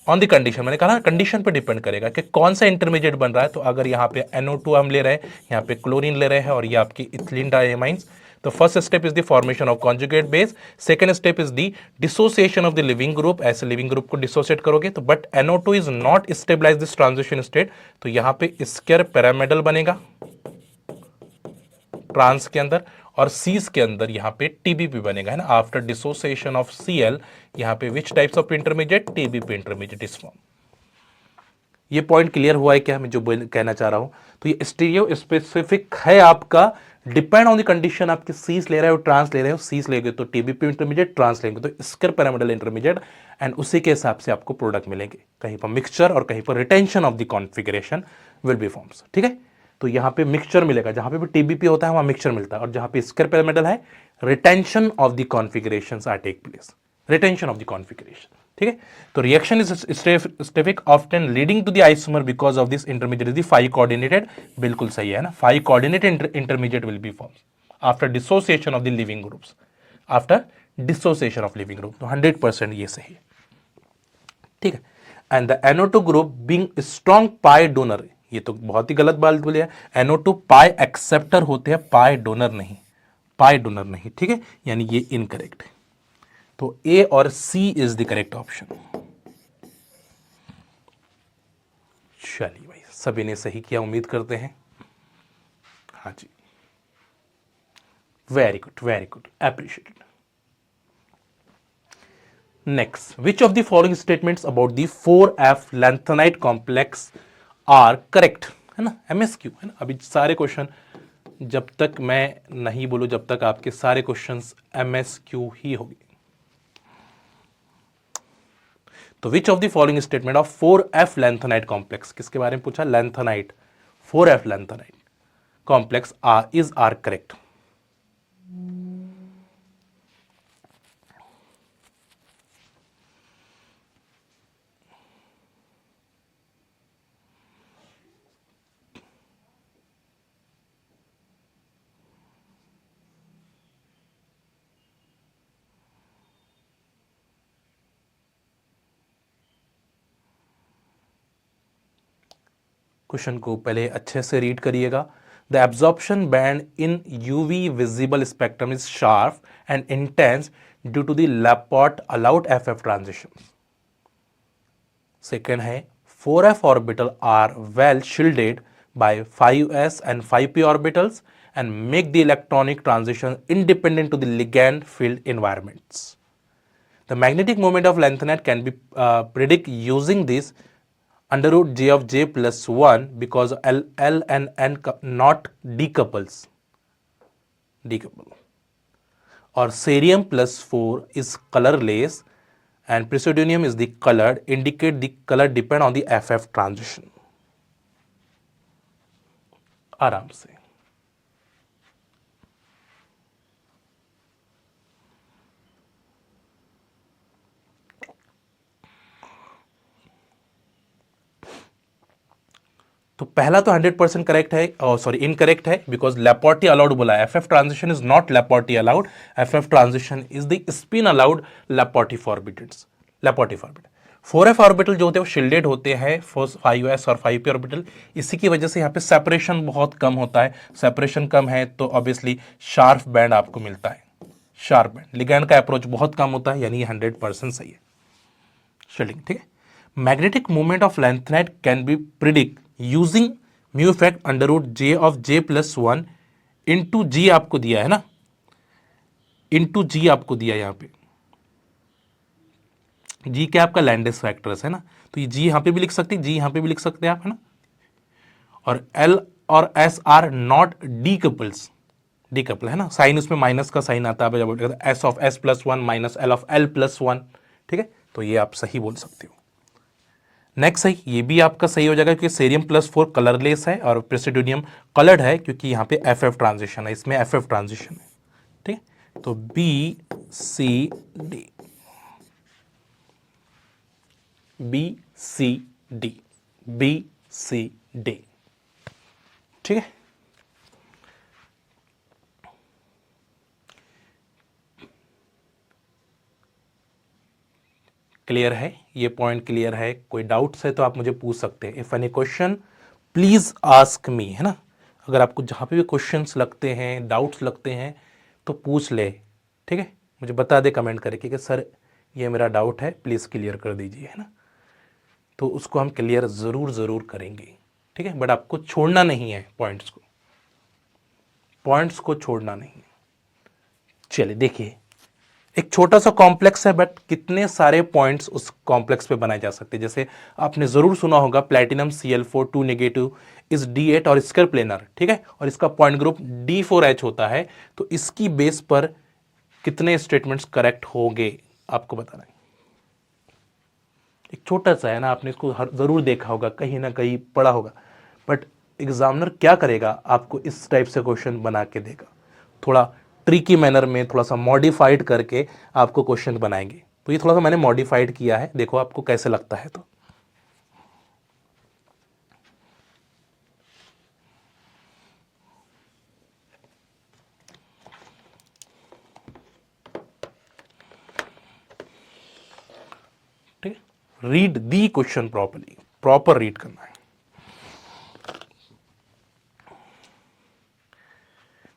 on the condition, मैंने कहा ना कंडीशन पे डिपेंड करेगा कि कौन सा इंटरमीडिएट बन रहा है। तो अगर यहाँ पे NO2 हम ले रहे हैं, यहाँ पे क्लोरीन ले रहे हैं, और ये आपकी इथिलीन डायमाइंस, तो first step is the formation of conjugate base, second step is the dissociation of the leaving group. ऐसे लिविंग ग्रुप को डिसोसिएट करोगे तो, but NO2 is not stabilise this transition state, तो यहाँ पे स्क्वायर पिरामिडल बनेगा, ट्रांस के अंदर, और सीस के अंदर यहाँ पे टीबीपी बनेगा, है ना। आफ्टर डिसोसिएशन ऑफ Cl यहाँ पे विच types of intermediate, TBP intermediate is form. ये पॉइंट क्लियर हुआ है क्या मैं जो कहना चाह रहा हूं? तो ये स्टीरियो स्पेसिफिक है आपका, डिपेंड ऑन द कंडीशन। आपके सीस ले रहे हो, ट्रांस ले रहे हो, सीस लेंगे तो टीबीपी इंटरमीडिएट, ट्रांस लेंगे तो स्कर पिरामिडल इंटरमीडिएट, एंड उसी के हिसाब से आपको प्रोडक्ट मिलेंगे। कहीं पर मिक्सचर और कहीं पर retention of the configuration will be forms, ठीक है। तो यहां पे मिक्सचर मिलेगा, जहां पे भी टीबीपी होता है वहां मिक्सचर मिलता है, और जहां पे स्कर पिरामिडल है retention of the configurations are take place, retention of the configuration, ठीक है। तो reaction is stereospecific often leading to the isomer because of this intermediate is the 5 coordinated, बिल्कुल सही है ना। 5 coordinated intermediate will be forms after dissociation of the living groups, after dissociation of living group. तो 100% ये सही है, ठीक है। And the NO2 group being strong pi donor, ये तो बहुत ही गलत बात बोली है। NO2 पाई एक्सेप्टर होते हैं, पाई डोनर नहीं, पाई डोनर नहीं, ठीक है, यानी ये इनकरेक्ट है। तो ए और सी इज द करेक्ट ऑप्शन। चलिए भाई, सभी ने सही किया, उम्मीद करते हैं। हाँ जी, very good, very good, appreciated. Next, which of the following statements about the 4F lanthanide complex are correct, है ना, MSQ, है ना। अभी सारे क्वेश्चन जब तक मैं नहीं बोलूं, जब तक आपके सारे क्वेश्चंस MSQ ही होगी। तो which of the following statement of 4F lanthanide complex, किसके बारे में पूछा, lanthanide, 4F lanthanide complex are correct. Question को पहले अच्छे से रीड करिएगा। The absorption band in UV visible spectrum is sharp and intense due to the Laporte allowed FF transition. Second है 4F orbital are well shielded by 5s and 5p orbitals and make the electronic transition independent to the ligand field environments. The magnetic moment of lanthanide can be predict using this under root j of j plus 1 because L and N not decouple. Or cerium plus 4 is colorless and praseodymium is the colored, indicate the color depend on the FF transition. आराम से। तो पहला तो 100% करेक्ट है, सॉरी इनकरेक्ट है, बिकॉज लैपोर्टी अलाउड बोला है। FF transition is not Laporte allowed, FF transition is the spin allowed, Laporte forbidden, Laporte forbidden. 4F orbital जो होते हैं वो शिल्डेड होते हैं, 5s और 5p ऑर्बिटल। इसी की वजह से यहाँ पे सेपरेशन बहुत कम होता है। सेपरेशन कम है तो ऑब्वियसली शार्प बैंड आपको मिलता है, शार्प बैंड। लिगैंड का अप्रोच बहुत कम होता है, यानी 100% सही है शिल्डिंग, ठीक है। Magnetic movement of lanthanide can be predict using mu effect under root j of j plus 1 into g आपको दिया है ना, इंटू जी आपको दिया यहां पे। जी क्या आपका लैंडेस फैक्टर्स है ना, तो ये जी यहां पे भी लिख सकते हैं, जी यहां पे भी लिख सकते हैं आप, है ना। और L और S आर नॉट डीकपल्स, डीकपल है ना, साइन उसमें माइनस का साइन आता है जब S of S plus 1 minus L of L plus 1, ठीक है। तो ये आप सही बोल सकते हो। नेक्स्ट सही, ये भी आपका सही हो जाएगा क्योंकि सेरियम प्लस 4 कलरलेस है और प्रेसिडोनियम कलर्ड है क्योंकि यहाँ पे FF ट्रांजिशन है, इसमें FF ट्रांजिशन है, ठीक है। तो B C D, B C D, B C D, ठीक है। क्लियर है, ये पॉइंट क्लियर है। कोई डाउट्स है तो आप मुझे पूछ सकते हैं। If any question please ask मी, है ना। अगर आपको जहाँ पे भी क्वेश्चंस लगते हैं, डाउट्स लगते हैं तो पूछ ले, ठीक है। मुझे बता दे कमेंट करके कि सर ये मेरा डाउट है, प्लीज़ क्लियर कर दीजिए, है ना। तो उसको हम क्लियर ज़रूर करेंगे, ठीक है। बट आपको छोड़ना नहीं है पॉइंट्स को, पॉइंट्स को छोड़ना नहीं है। चलिए देखिए, एक छोटा सा कॉम्प्लेक्स है बट कितने सारे पॉइंट्स उस कॉम्प्लेक्स पे बनाए जा सकते हैं। जैसे आपने जरूर सुना होगा platinum Cl4 2 negative is D8 और स्क्वायर प्लेनर, ठीक है, और इसका पॉइंट ग्रुप D4H होता है। तो इसकी बेस पर कितने स्टेटमेंट्स करेक्ट होंगे आपको बताना है। एक छोटा सा है ना, आपने इसको जरूर देखा होगा, कहीं ना कहीं पढ़ा होगा, बट एग्जामिनर क्या करेगा, आपको इस टाइप से क्वेश्चन बना के देगा, थोड़ा ट्रिकी मैनर में, थोड़ा सा मॉडिफाइड करके आपको क्वेश्चन बनाएंगे। तो ये थोड़ा सा मैंने मॉडिफाइड किया है, देखो आपको कैसे लगता है। तो ठीक है, read the question properly, proper read करना है।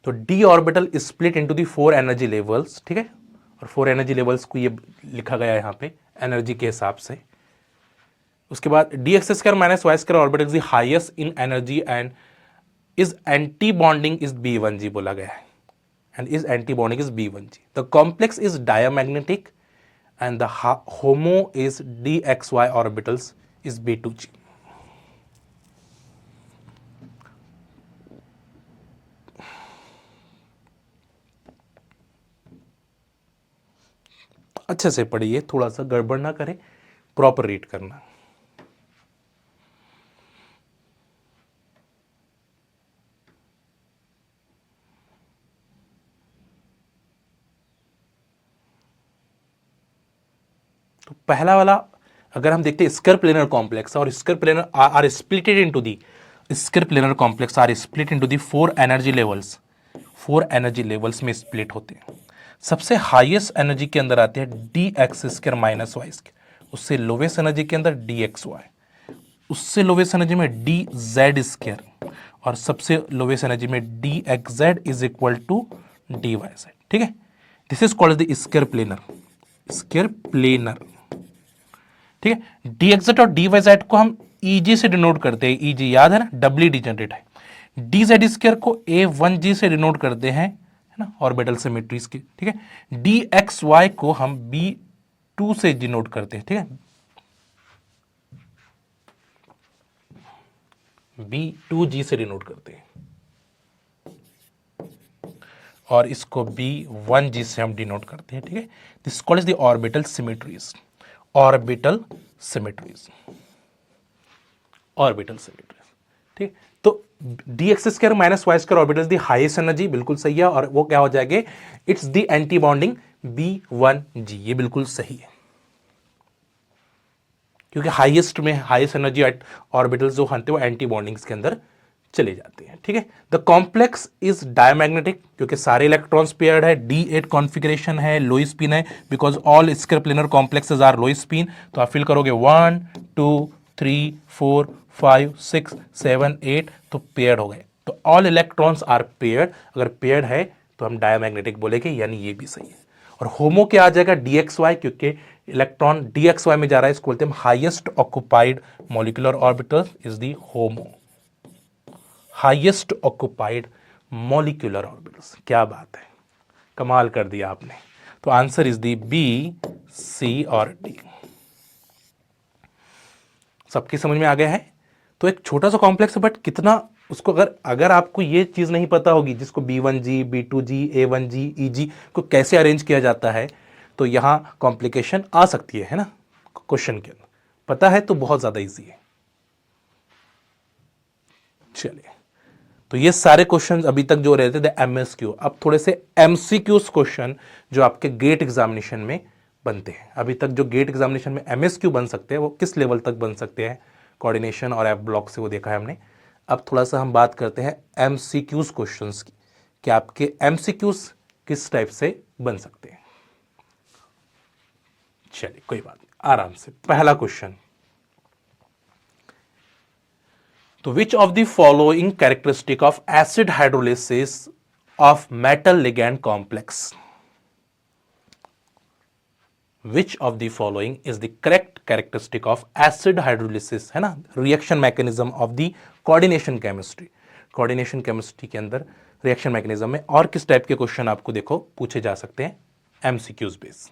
तो D orbital split into the 4 energy levels, ठीक है, और 4 एनर्जी लेवल्स को ये लिखा गया है यहाँ पे एनर्जी के हिसाब से। उसके बाद d x square minus y square orbital is the highest in energy and is antibonding is B1G बोला गया है, and is antibonding is B1G। The complex is diamagnetic and the HOMO is DXY orbitals is B2G। अच्छे से पढ़िए, थोड़ा सा गड़बड़ ना करें, प्रॉपर रीड करना। तो पहला वाला अगर हम देखते हैं स्क्वायर प्लेनर कॉम्प्लेक्स, और square planar are splitted into the, square planar complex are split into the 4 energy levels, 4 energy levels में स्प्लिट होते हैं। सबसे हाईएस्ट एनर्जी के अंदर आते हैं DX square minus y square, उससे लोवेस्ट एनर्जी के अंदर DXY, उससे लोवेस्ट एनर्जी में DZ स्क्वायर, और सबसे लोवेस्ट एनर्जी में DXZ is equal to DYZ, ठीक है। This is called the square planar, square planar, ठीक है। DXZ और DYZ को हम EG से डिनोट करते हैं, EG याद है ना, डबली डिजनरेट है। DZ स्क्वायर को A1G से डिनोट करते हैं, है ना, ऑर्बिटल सिमेट्रीज के, ठीक है। DXY को हम B2 से डिनोट करते हैं, ठीक है, B2G से डिनोट करते हैं, और इसको B1G से हम डिनोट करते हैं, ठीक है। This called is the orbital symmetries, orbital symmetries, orbital symmetries, ठीक। तो DX square minus y square orbital is the highest energy, बिल्कुल सही है, और वो क्या हो जाएगा, it's the anti bonding B1G, ये बिल्कुल सही है, क्योंकि हाईएस्ट में हाईएस्ट एनर्जी ऑर्बिटल्स जो होते हैं वो एंटी बॉन्डिंग्स के अंदर चले जाते हैं, ठीक है। द कॉम्प्लेक्स इज डायमैग्नेटिक, क्योंकि सारे इलेक्ट्रॉन्स पेयर्ड है, D8 कॉन्फ़िगरेशन है, लो स्पिन है, because all square planar complexes are low spin. तो आप फिल करोगे 1 2 3 4 5 6 7 8, तो पेयर्ड हो गए। तो ऑल इलेक्ट्रॉन्स आर पेयर्ड, अगर पेयर्ड है तो हम डायमैग्नेटिक बोलेंगे, यानी ये भी सही है। और होमो क्या आ जाएगा, DXY, क्योंकि इलेक्ट्रॉन DXY में जा रहा है, इसको बोलते हैं highest occupied molecular orbital is the homo, highest occupied molecular orbitals. क्या बात है, कमाल कर दिया आपने। तो answer is the B, C और D। सबकी समझ में आ गया है। तो एक छोटा सा कॉम्प्लेक्स है, बट कितना उसको अगर आपको ये चीज नहीं पता होगी, जिसको B1G B2G A1G EG को कैसे अरेंज किया जाता है, तो यहां कॉम्प्लिकेशन आ सकती है ना क्वेश्चन के अंदर। पता है तो बहुत ज्यादा इजी है। चलिए, तो ये सारे क्वेश्चन अभी तक जो रहते थे MSQ, अब थोड़े से MCQs क्वेश्चन जो आपके गेट एग्जामिनेशन में बनते हैं। अभी तक जो गेट एग्जामिनेशन में MSQ बन सकते हैं वो किस लेवल तक बन सकते हैं, कोऑर्डिनेशन और F ब्लॉक से वो देखा है हमने। अब थोड़ा सा हम बात करते हैं MCQs क्वेश्चंस की, कि आपके MCQs किस टाइप से बन सकते हैं। चलिए कोई बात नहीं, आराम से। पहला क्वेश्चन, तो which of the following characteristic of acid hydrolysis of metal ligand complex, which of the following is the correct characteristic of acid hydrolysis, है ना, reaction mechanism of the coordination chemistry. Coordination chemistry के अंदर रिएक्शन मैकेनिज्म में और किस टाइप के क्वेश्चन आपको देखो पूछे जा सकते हैं एमसीक्यूज बेस।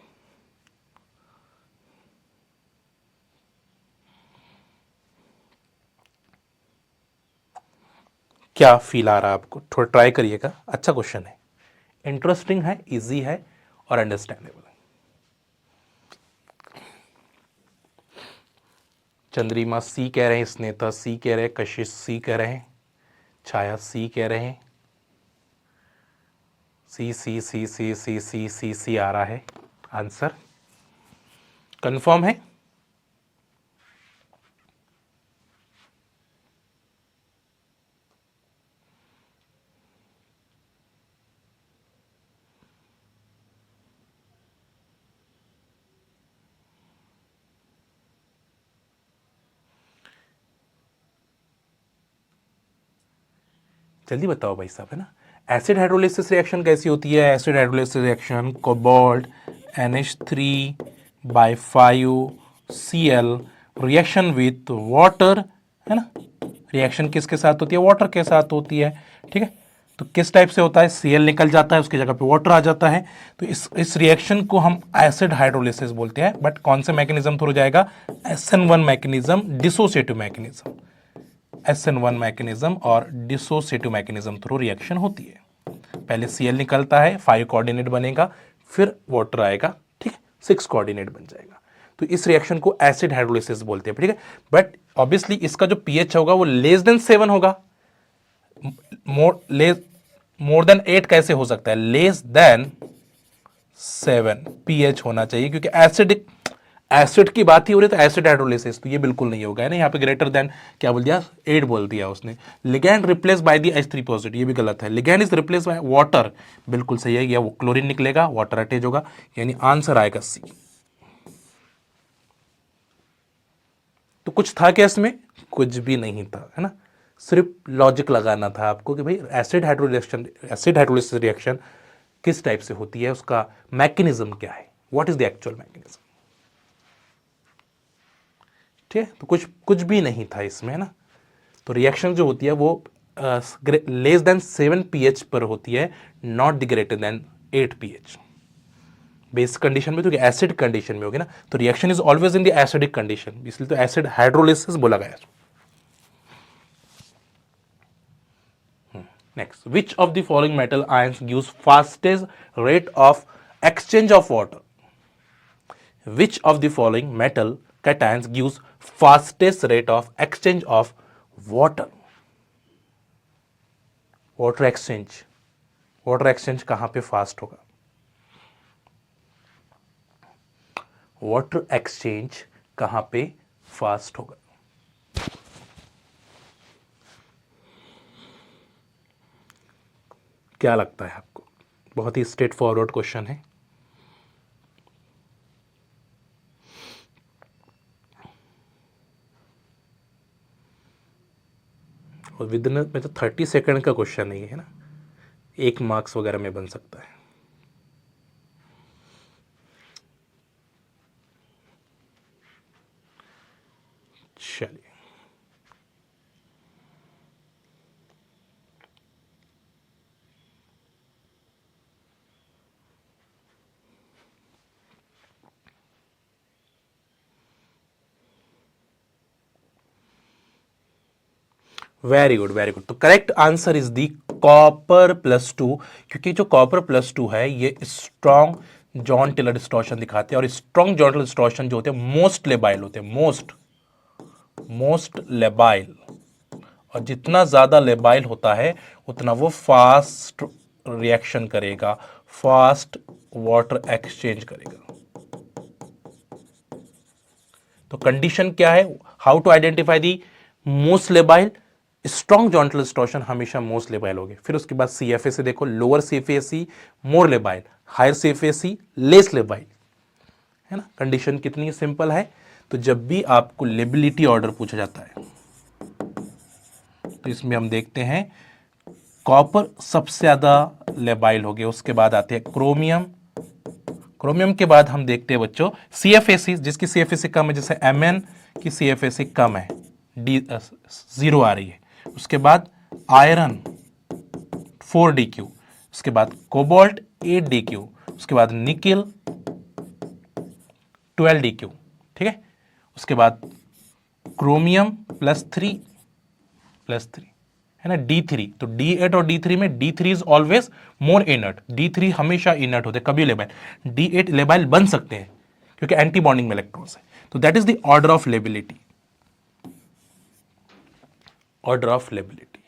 क्या फील आ रहा है आपको? थोड़ा ट्राई करिएगा, अच्छा क्वेश्चन है, इंटरेस्टिंग है, इजी है और अंडरस्टैंडेबल है। चंद्रिमा सी कह रहे हैं, स्नेता सी कह रहे हैं, कशिश सी कह रहे हैं, छाया सी कह रहे हैं, सी सी सी सी सी सी सी सी आ रहा है आंसर। कंफर्म है? जल्दी बताओ भाई साहब, है ना। एसिड हाइड्रोलिसिस रिएक्शन कैसी होती है? Acid hydrolysis reaction cobalt NH3/5Cl reaction with water, है ना। रिएक्शन किसके साथ होती है? वाटर के साथ होती है, ठीक है। तो किस टाइप से होता है? Cl निकल जाता है, उसकी जगह पे वाटर आ जाता है। तो इस रिएक्शन को हम एसिड हाइड्रोलिसिस बोलते हैं। बट कौन से मैकेनिज्म थ्रू जाएगा? SN1 mechanism, dissociative mechanism. SN1 mechanism और डिसोसिएटिव मैकेनिज्म थ्रू रिएक्शन होती है। पहले Cl निकलता है, 5 कोऑर्डिनेट बनेगा, फिर वाटर आएगा, ठीक है, 6 कोऑर्डिनेट बन जाएगा। तो इस रिएक्शन को एसिड हाइड्रोलिसिस बोलते हैं, ठीक है। बट ऑब्वियसली इसका जो पीएच होगा वो लेस देन 7 होगा। मोर देन 8 कैसे हो सकता है? लेस देन 7 पीएच होना चाहिए, क्योंकि एसिड की बात ही हो रही है, तो एसिड हाइड्रोलिसिस तो ये बिल्कुल नहीं होगा, है ना। यहाँ पे ग्रेटर देन क्या बोल दिया? 8 बोल दिया उसने। Ligand replace by the H3 positive, ये भी गलत है। Ligand is replace by water, बिल्कुल सही है। या वो क्लोरीन निकलेगा, वाटर अटैच होगा, यानी आंसर आएगा सी। तो कुछ था क्या इसमें? कुछ भी नहीं था, है ना। सिर्फ लॉजिक लगाना था आपको कि भाई एसिड हाइड्रोलिसिस रिएक्शन किस टाइप से होती है, उसका मैकेनिज्म क्या है, what is the actual mechanism, ठीक है। तो कुछ भी नहीं था इसमें, है ना। तो रिएक्शन जो होती है वो लेस देन 7 pH पर होती है, not the greater than 8 pH। Base condition में तो एसिड कंडीशन में होगी ना, तो reaction is always in the acidic condition, इसलिए तो एसिड हाइड्रोलिसिस बोला गया। Next, which of the following metal ions gives fastest rate of exchange of water? Which of the following metal cations gives fastest rate of exchange of water? Water exchange कहां पे फास्ट होगा? वाटर एक्सचेंज कहां पे फास्ट होगा? क्या लगता है आपको? बहुत ही स्ट्रेट फॉरवर्ड क्वेश्चन है। और विद इन में तो 30 सेकंड का क्वेश्चन नहीं है ना, 1 मार्क्स वगैरह में बन सकता है। चलिए, वेरी गुड वेरी गुड। तो correct answer is the copper +2, क्योंकि जो कॉपर +2 है ये स्ट्रॉन्ग जॉन टेलर डिस्टॉर्शन दिखाते हैं, और स्ट्रॉन्ग जॉन टेलर डिस्टॉर्शन जो होते हैं मोस्ट लेबाइल होते हैं, मोस्ट लेबाइल। और जितना ज्यादा लेबाइल होता है उतना वो फास्ट रिएक्शन करेगा, फास्ट वाटर एक्सचेंज करेगा। तो कंडीशन क्या है? How to identify the most labile? Strong Jahn Teller distortion हमेशा मोस्ट लेबाइल होगी। फिर उसके बाद CFAC देखो, lower CFAC more labile, higher CFAC less labile, है ना। कंडीशन कितनी सिंपल है। तो जब भी आपको लेबिलिटी ऑर्डर पूछा जाता है तो इसमें हम देखते हैं कॉपर सबसे ज्यादा लेबाइल हो गया, उसके बाद आते हैं क्रोमियम के बाद हम देखते हैं बच्चों CFAC, जिसकी CFAC कम है, जैसे Mn की CFAC कम है, D 0 आ रही है। उसके बाद आयरन 4 DQ, उसके बाद कोबाल्ट 8 DQ, उसके बाद निकिल 12 DQ, ठीक है। उसके बाद क्रोमियम +3 है ना D3, तो D8 और D3 में D3 is always more inert, D3 हमेशा इनर्ट होते, कभी लेबाइल, D8 लेबाइल बन सकते हैं क्योंकि एंटी बॉन्डिंग में इलेक्ट्रॉन्स है। तो that is the order of lability, order of lability.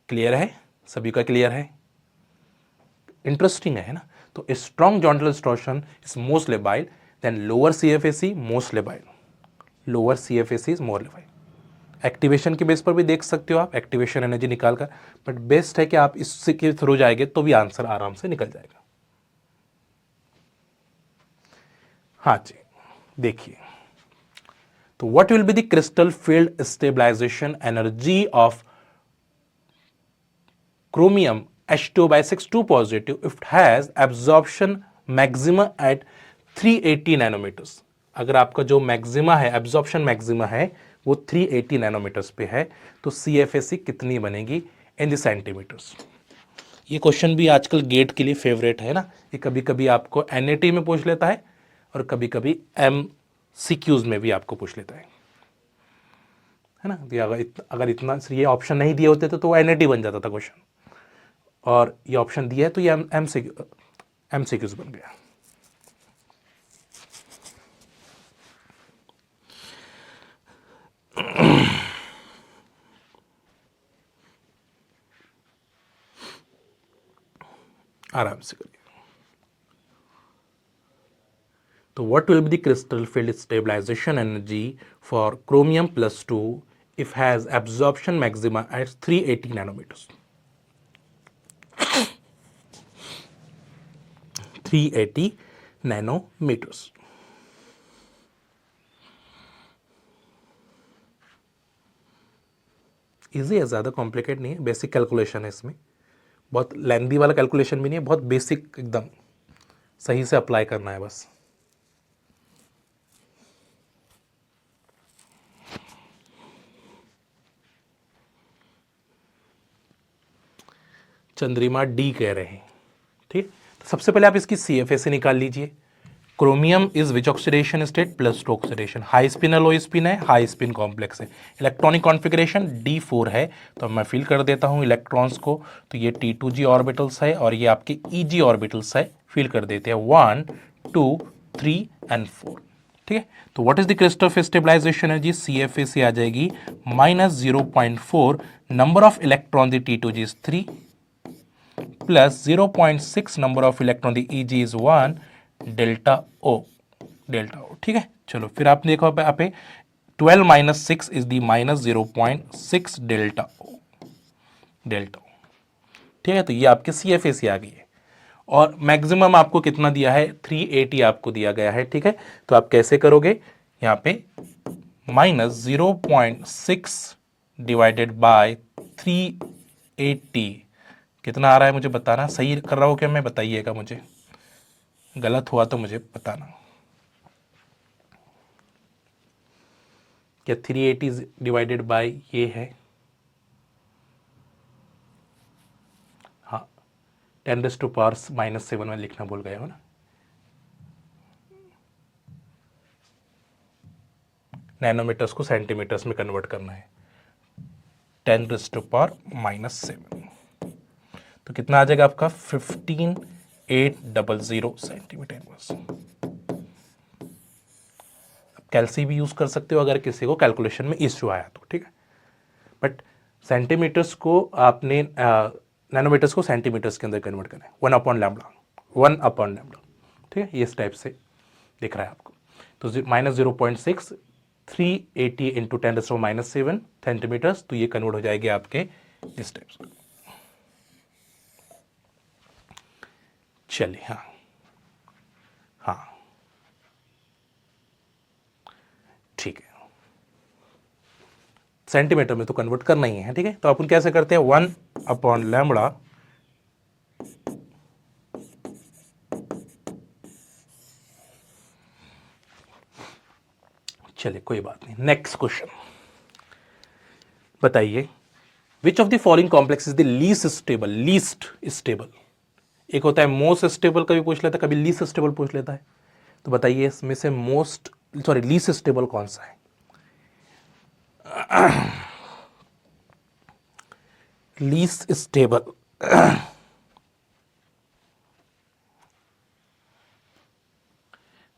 Clear है, सभी का क्लियर है? इंटरेस्टिंग है ना। तो strong joint distortion is most labile, then lower CFAC most labile, lower CFAC is more labile. Activation के बेस पर भी देख सकते हो आप, एक्टिवेशन एनर्जी निकाल कर, बट बेस्ट है कि आप इससे के थ्रू जाएंगे तो भी आंसर आराम से निकल जाएगा। हाँ जी, देखिए, तो what will be the crystal field stabilization energy of chromium H2/6 positive if it has absorption maxima at 380 nanometers. अगर आपका जो मैक्सिमा है, एब्जॉर्प्शन मैक्सिमा है, वो 380 नैनोमीटर्स पे है, तो CFAC कितनी बनेगी इन द सेंटीमीटर्स। ये क्वेश्चन भी आजकल गेट के लिए फेवरेट है ना, ये कभी कभी आपको NAT में पूछ लेता है और कभी कभी MCQs में भी आपको पूछ लेता है ना। अगर इतना ये ऑप्शन नहीं दिए होते तो NAT बन जाता था क्वेश्चन, और ये ऑप्शन दिया है तो ये MCQs बन गया। आराम से करिए। तो what will be the crystal field stabilization energy for chromium +2 if has absorption maxima at 380 nanometers. 380 nanometers. Easy है, ज़्यादा कॉम्प्लिकेट नहीं है, बेसिक कैलकुलेशन है इसमें, बहुत लेंदी वाला कैलकुलेशन भी नहीं है, बहुत बेसिक, एकदम सही से अप्लाई करना है बस। चंद्रिमा D कह रहे हैं, ठीक। तो सबसे पहले आप इसकी CFAC निकाल लीजिए। Chromium is which oxidation state, +2 oxidation, high spin है, लो स्पिन है, हाई स्पिन कॉम्प्लेक्स है, इलेक्ट्रॉनिक कॉन्फ़िगरेशन D4 है। तो मैं फिल कर देता हूं इलेक्ट्रॉन्स को, तो ये T2G ऑर्बिटल्स है और ये आपके EG ऑर्बिटल्स है, फिल कर देते हैं 1 2 3 एंड 4, ठीक है। तो what is the crystal stabilisation energy, CFAC आ जाएगी -0.4, number of electron the T2G is 3 plus 0.6 number of electron the EG is 1 delta o, ठीक है। चलो फिर आप देखो पे 12 - 6 इज दी -0.6 डेल्टा ओ, ठीक है। तो ये आपके CFAC आ गई है, और मैक्सिमम आपको कितना दिया है, 380 आपको दिया गया है, ठीक है। तो आप कैसे करोगे, यहाँ पे -0.6 डिवाइडेड बाय 380, कितना आ रहा है मुझे बताना, सही कर रहा हो क्या मैं, बताइएगा मुझे, गलत हुआ तो मुझे बताना। क्या 380 डिवाइडेड बाय ये है, हाँ 10⁻⁻7 में लिखना भूल गया हो ना, नैनोमीटर्स को सेंटीमीटर्स में कन्वर्ट करना है, 10⁻⁻7, तो कितना आ जाएगा आपका 15,800 सेंटीमीटर बस। कैलसी भी यूज कर सकते हो अगर किसी को कैलकुलेशन में इश्यू आया तो, ठीक है। बट सेंटीमीटर्स को आपने नैनोमीटर्स को सेंटीमीटर्स के अंदर कन्वर्ट करना है, 1/λ, ठीक है। ये इस टाइप से दिख रहा है आपको, तो -0.6 380 इंटू 10⁻⁻7 सेंटीमीटर्स, तो ये कन्वर्ट हो जाएगी आपके इस टाइप से। चलिए, हाँ हाँ ठीक है, सेंटीमीटर में तो कन्वर्ट करना ही है, ठीक है। तो अपन कैसे करते हैं, 1/λ चलिए कोई बात नहीं। नेक्स्ट क्वेश्चन बताइए, विच of the following complex is the least stable. एक होता है मोस्ट स्टेबल, कभी पूछ लेता है, कभी लीस्ट स्टेबल पूछ लेता है। तो बताइए इसमें से लीस्ट स्टेबल कौन सा है? Least stable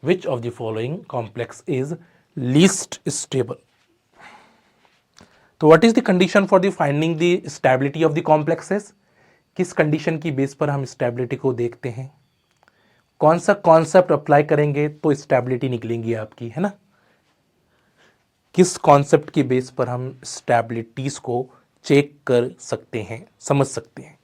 which of the following complex is least stable? तो what is the condition for the finding the stability of the complexes? किस कंडीशन की बेस पर हम स्टेबिलिटी को देखते हैं? कौन सा कॉन्सेप्ट अप्लाई करेंगे तो स्टेबिलिटी निकलेंगी आपकी, है ना? किस कॉन्सेप्ट की बेस पर हम स्टेबिलिटीज को चेक कर सकते हैं, समझ सकते हैं?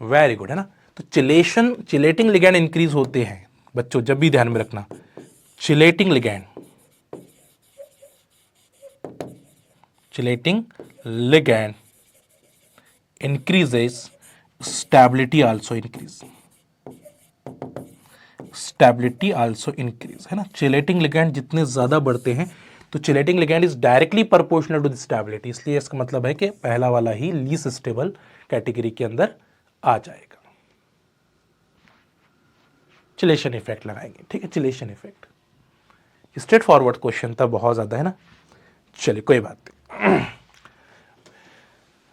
वेरी गुड, है ना? तो चिलेटिंग लिगैंड इंक्रीज होते हैं बच्चों, जब भी ध्यान में रखना, chelating ligand increases, stability also increase, है ना? चिलेटिंग लिगैंड जितने ज्यादा बढ़ते हैं तो chelating ligand is directly proportional to the stability, इसलिए इसका मतलब है कि पहला वाला ही लीस्ट स्टेबल कैटेगरी के अंदर आ जाएगा। चिलेशन इफेक्ट लगाएंगे, ठीक है? Chelation effect straight forward question था, बहुत ज्यादा, है ना? चलिए कोई बात नहीं।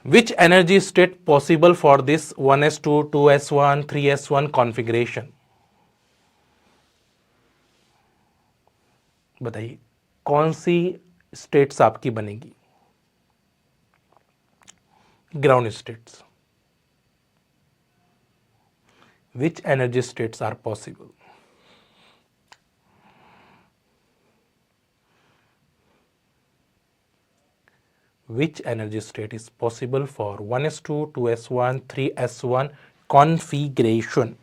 Which energy state possible for this 1s2, 2s1, 3s1 configuration? बताइए कौन सी स्टेट्स आपकी बनेगी? Ground states. Which energy states are possible? Which energy state is possible for 1s2, 2s1, 3s1 configuration?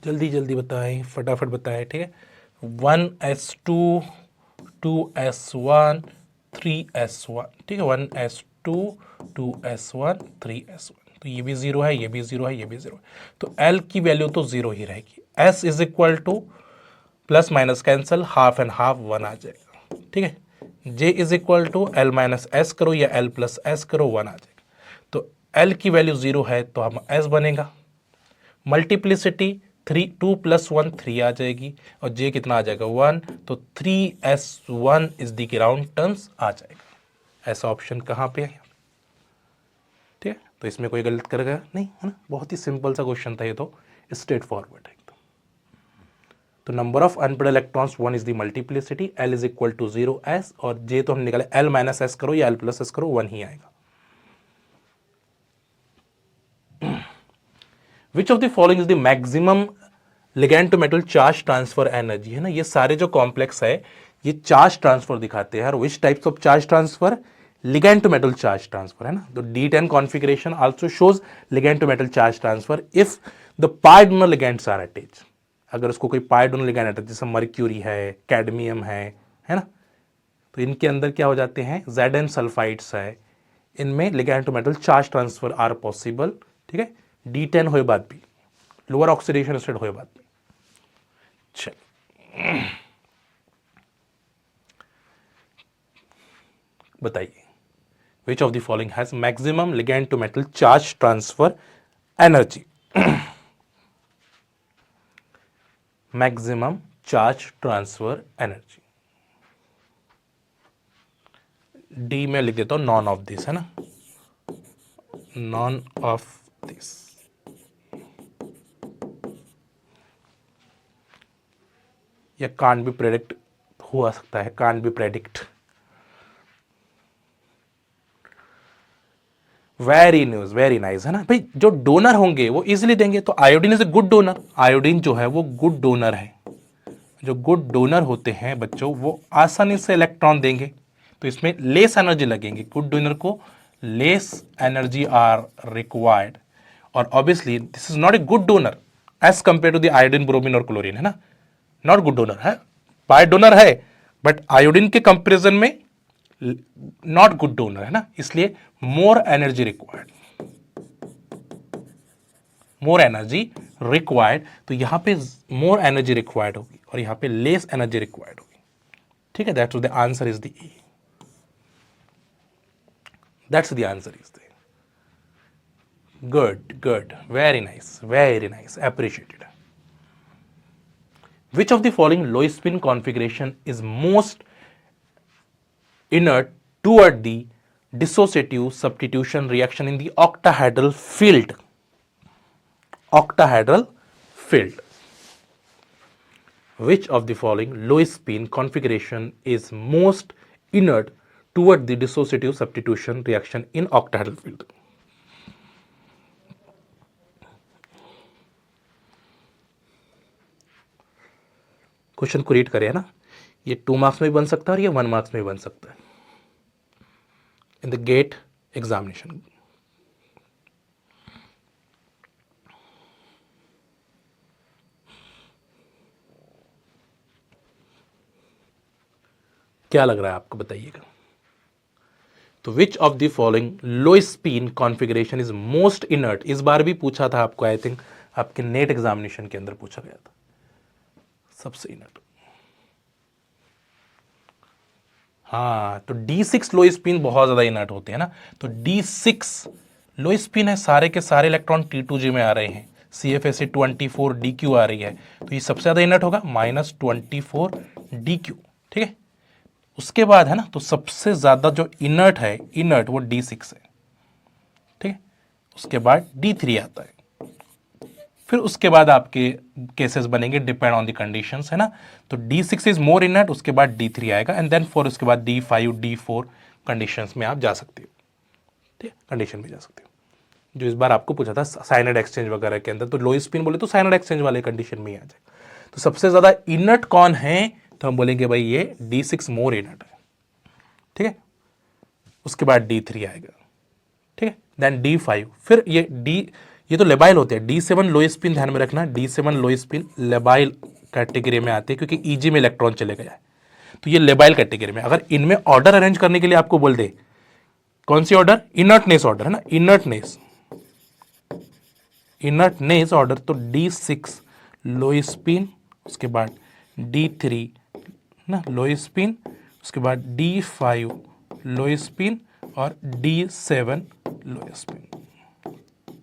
जल्दी जल्दी बताएं, फटाफट बताएं, ठीक है? 1s2, 2s1, 3s1, ठीक है? 1s2, 2s1, 3s1, तो ये भी जीरो है, ये भी जीरो है, ये भी जीरो है, तो L की वैल्यू तो जीरो ही रहेगी। S is equal to plus minus cancel, half and half 1 आ जाएगा, ठीक है? J is equal to L minus s करो या L प्लस एस करो, 1 आ जाएगा। तो L की वैल्यू जीरो है तो हम S बनेगा। मल्टीप्लिसिटी 2 + 1 3 आ जाएगी, और J कितना आ जाएगा 1, तो 3s1 is the ground terms आ जाएगा। ऐसा ऑप्शन कहाँ पे है? ठीक है, तो इसमें कोई गलत करेगा नहीं, है ना? बहुत ही सिंपल सा क्वेश्चन था ये, तो स्ट्रेट फॉरवर्ड है एकदम। तो number of unpaired electrons 1 is the multiplicity, L is equal to 0s, और J तो हम निकाले L माइनस एस करो या L प्लस एस करो, 1 ही आएगा। Which of the following is the maximum ligand to metal charge transfer energy? है ना, ये सारे जो कॉम्प्लेक्स है ये चार्ज ट्रांसफर दिखाते हैं। विच types of charge transfer? ligand to metal charge transfer, है ना? तो D10 configuration also shows ligand to metal charge transfer if the pi donor ligands are attached। अगर उसको कोई pi donor ligand अटैच, जैसे मर्क्यूरी है, कैडमियम है ना? तो इनके अंदर क्या हो जाते हैं? Zn सल्फाइड्स है, इनमें ligand to metal charge transfer R possible, ठीक है? D10 होए बाद भी, लोअर ऑक्सीडेशन स्टेट होए बाद भी। चलिए बताइए, विच of the following has maximum ligand to metal charge transfer energy? Maximum charge transfer energy D में लिख देता हूं, नॉन ऑफ दिस, है ना? None of this. या कांट बी प्रेडिक्ट हो सकता है, can't be predict. Very news, very nice, है ना भाई? जो डोनर होंगे वो इजिली देंगे, तो iodine is a good donor. Iodine जो है वो गुड डोनर है, जो गुड डोनर होते हैं बच्चों वो आसानी से इलेक्ट्रॉन देंगे, तो इसमें लेस एनर्जी लगेंगे। गुड डोनर को लेस एनर्जी आर रिक्वायर्ड, और obviously this is not a good donor as compare to the iodine, bromine और क्लोरीन, है ना, नॉट गुड डोनर है, बाय डोनर है बट आयोडीन के कंपेरिजन में नॉट गुड डोनर, है ना, इसलिए more energy required, more energy required. तो यहां पे मोर एनर्जी रिक्वायर्ड होगी और यहां पे लेस एनर्जी रिक्वायर्ड होगी, ठीक है। That's the answer is the A, that's the answer is the good, very nice, appreciated. Which of the following low spin configuration is most inert toward the dissociative substitution reaction in the octahedral field? Octahedral field. Which of the following low spin configuration is most inert toward the dissociative substitution reaction in octahedral field? Question को रीड करें, है ना, ये 2 मार्क्स में भी बन सकता है और ये 1 मार्क्स में भी बन सकता है इन द गेट एग्जामिनेशन। क्या लग रहा है आपको, बताइएगा। तो which of the following low spin configuration is most inert, इस बार भी पूछा था आपको, आई थिंक आपके नेट एग्जामिनेशन के अंदर पूछा गया था, सबसे इनर्ट। हाँ, तो D6 लो स्पिन बहुत ज्यादा इनर्ट होते हैं ना, तो D6 लो स्पिन है, सारे के सारे इलेक्ट्रॉन T2G में आ रहे हैं, CFSE24 DQ आ रही है, तो ये सबसे ज्यादा इनर्ट होगा -24 DQ, ठीक है। उसके बाद है ना, तो सबसे ज्यादा जो इनर्ट है, इनर्ट वो D6 है, ठीक है। उसके बाद D3 आता है, फिर उसके बाद आपके केसेस बनेंगे डिपेंड ऑन द कंडीशंस, है ना, तो D6 इज मोर इनर्ट, उसके बाद D3 आएगा एंड देन फॉर उसके बाद D5 D4 कंडीशंस में आप जा सकते हो, ठीक है, कंडीशन में जा सकते हो। जो इस बार आपको पूछा था साइनाइड एक्सचेंज वगैरह के अंदर, तो लो स्पिन बोले तो साइनाइड एक्सचेंज वाले कंडीशन में ही आ जाए। तो सबसे ज्यादा इनर्ट कौन है, तो हम बोलेंगे भाई ये D6 मोर इनर्ट है, ठीक है। उसके बाद D3 आएगा, ठीक है, देन D5, फिर ये तो लेबाइल होते हैं। D7 लो स्पिन ध्यान में रखना, D7 लो स्पिन लेबाइल कैटेगरी में आते हैं क्योंकि EG में इलेक्ट्रॉन चले गया है, तो ये लेबाइल कैटेगरी में। अगर इनमें ऑर्डर अरेंज करने के लिए आपको बोल दे, कौन सी ऑर्डर, इनर्टनेस ऑर्डर, है ना, इनर्टनेस ऑर्डर, तो D6 लो स्पिन, उसके बाद D3 ना लो स्पिन, उसके बाद D5 लो स्पिन और D7 लो स्पिन,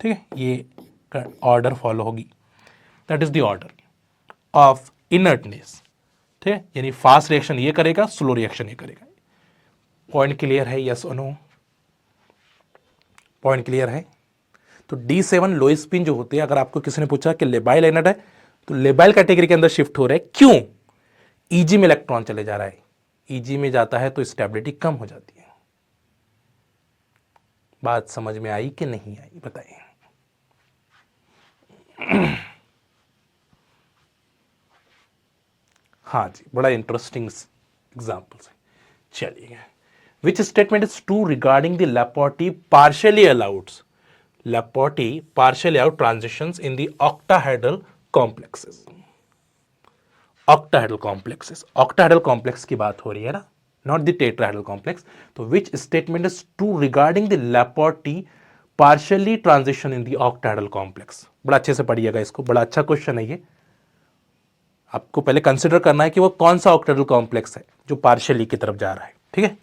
ठीक है, ये ऑर्डर फॉलो होगी। That is the order of inertness, ठीक है, यानी फास्ट रिएक्शन ये करेगा, स्लो रिएक्शन ये करेगा। पॉइंट क्लियर है, यस और नो, पॉइंट क्लियर है। तो D7 लो स्पिन जो होते हैं, अगर आपको किसी ने पूछा कि लेबाइल इनर्ट है, तो लेबाइल कैटेगरी के अंदर शिफ्ट हो रहा है, क्यों, EG में इलेक्ट्रॉन चले जा रहा है, EG में जाता है तो स्टेबिलिटी कम हो जाती है। बात समझ में आई कि नहीं आई, बताइए। हाँ जी, बड़ा इंटरेस्टिंग एग्जाम्पल है। चलिए, विच statement is true regarding the Laporte partially allowed transitions in the octahedral complexes। octahedral complex की बात हो रही है ना, नॉट द tetrahedral complex। तो विच statement is true regarding the Laporte partially transition in the octahedral complex। बड़ा अच्छे से पढ़िएगा इसको, बड़ा अच्छा क्वेश्चन है ये। आपको पहले कंसिडर करना है कि वो कौन सा ऑक्टेडल कॉम्प्लेक्स है जो पार्शियली की तरफ जा रहा है, ठीक है।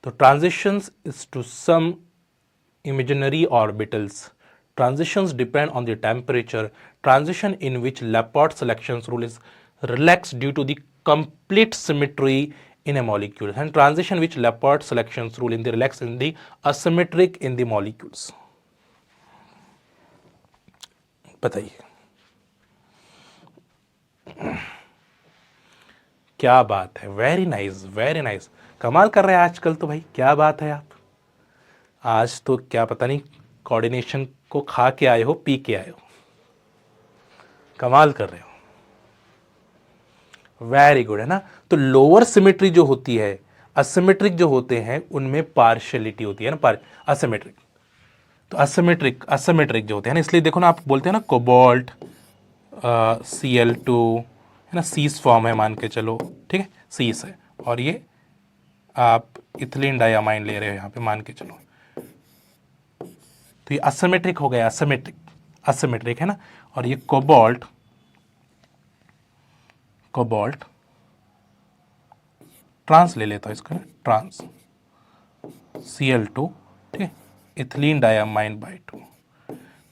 तो transitions is to some imaginary orbitals। Transitions depend on the temperature। Transition in which Laporte selection rule is relaxed due to the complete symmetry in a molecule, and transition which Laporte selection rule in the relaxed in the asymmetric in the molecules। बताइए, क्या बात है, वेरी नाइस, कमाल कर रहे हैं आजकल तो भाई, क्या बात है आप, आज तो क्या पता नहीं कोऑर्डिनेशन को खा के आए हो पी के आए हो, कमाल कर रहे हो, वेरी गुड, है ना। तो लोअर सिमेट्री जो होती है, असिमेट्रिक जो होते हैं उनमें पार्शियलिटी होती है ना, असिमेट्रिक। तो असिमेट्रिक जो होते हैं ना, इसलिए देखो ना, आप बोलते हैं ना कोबाल्ट Cl2, है ना, सीस फॉर्म है मान के चलो, ठीक है, सीस है, और ये आप इथिलीन डायमाइन ले रहे हो यहाँ पे मान के चलो, तो ये असिमेट्रिक हो गया, असिमेट्रिक है ना। और ये कोबाल्ट ट्रांस ले लेता हूँ इसका, ट्रांस Cl2, ठीक है, इथिलीन डायमाइन बाई 2।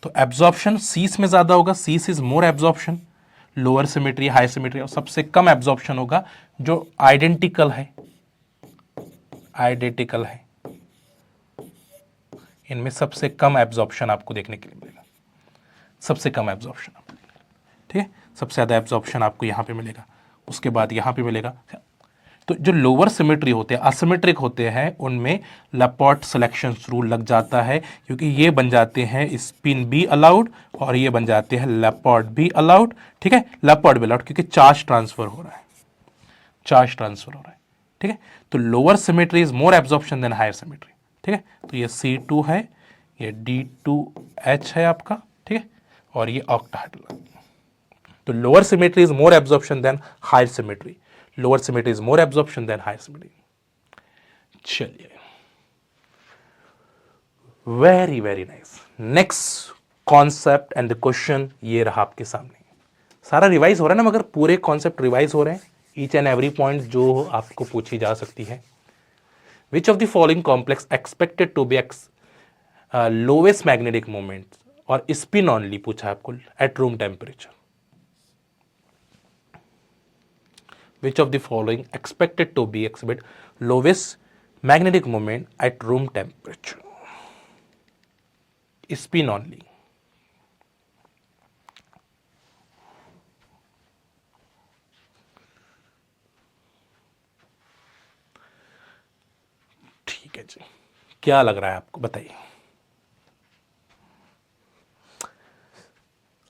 तो एब्जॉर्प्शन सीस में ज़्यादा होगा, cis is more absorption, lower symmetry high symmetry, और सबसे कम एब्जॉर्प्शन होगा जो आइडेंटिकल है, इनमें सबसे कम एब्जॉर्प्शन आपको देखने के लिए मिलेगा, सबसे कम एब्जॉर्प्शन आपको, ठीक है, सबसे ज़्यादा एब्जॉर्प्शन आपको यहाँ पे मिलेगा, उसके बाद यहाँ पे मिलेगा। तो जो लोअर सिमेट्री होते हैं, असिमेट्रिक होते हैं, उनमें लैपोर्ट सिलेक्शन रूल लग जाता है, क्योंकि ये बन जाते हैं स्पिन भी अलाउड और ये बन जाते हैं लैपोर्ट भी अलाउड, ठीक है, लैपोर्ट भी अलाउड, क्योंकि चार्ज ट्रांसफर हो रहा है, ठीक है। तो lower symmetry is more absorption than higher symmetry, ठीक है। तो ये C2 है, ये D2H है आपका, ठीक है, और ये ऑक्टाहेड्रल। तो lower symmetry is more absorption than higher symmetry, lower symmetry is more absorption than higher symmetry. चलिए, very very nice. Next concept and the question ये रहा आपके सामने, सारा रिवाइज हो रहा है ना, मगर पूरे कॉन्सेप्ट रिवाइज हो रहे हैं, ईच एंड एवरी पॉइंट जो आपको पूछी जा सकती है। Which of the following complex expected to be lowest magnetic moment, और स्पिन ऑनली पूछा है आपको at room temperature. Which of the following expected to be exhibit lowest magnetic moment at room temperature? Spin only. ठीक है जी, क्या लग रहा है आपको, बताइए।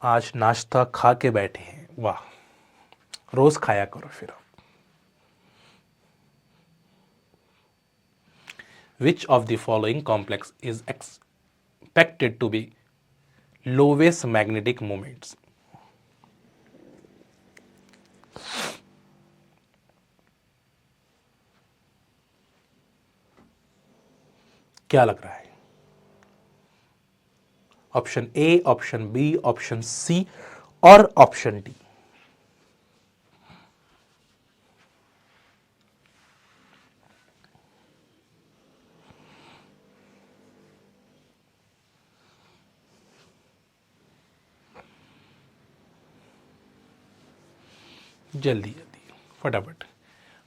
आज नाश्ता खा के बैठे हैं, वाह, रोज खाया करो फिर। Which of the following complex is expected to be lowest magnetic moments? क्या लग रहा है? Option a, option b, option c और ऑप्शन डी। जल्दी जल्दी फटाफट।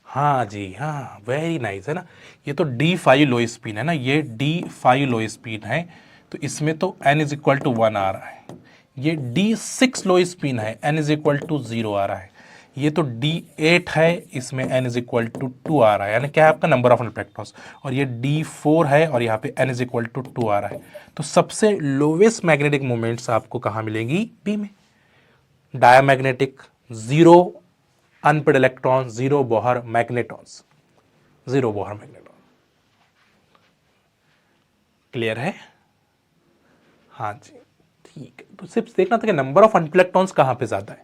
हाँ जी, हाँ, वेरी नाइस, है ना। ये तो D5 लो स्पिन है ना, ये D5 लो स्पिन है, तो इसमें तो n इज इक्वल टू 1 आ रहा है। ये D6 लो स्पिन है, n इज इक्वल टू 0 आ रहा है। ये तो D8 है, इसमें n इज इक्वल टू 2 आ रहा है, यानी क्या है आपका नंबर ऑफ इलेक्ट्रॉन्स। और ये D4 है और यहाँ पे n इज इक्वल टू 2 आ रहा है। तो सबसे लोवेस्ट मैग्नेटिक मोमेंट्स आपको कहाँ मिलेंगी? बी में। Diamagnetic 0 unpaired electron, 0 Bohr magnetons, 0 Bohr magneton. Clear है? हाँ जी, ठीक है। तो सिर्फ देखना था कि नंबर ऑफ अनपेड इलेक्ट्रॉन्स कहाँ पे ज़्यादा है,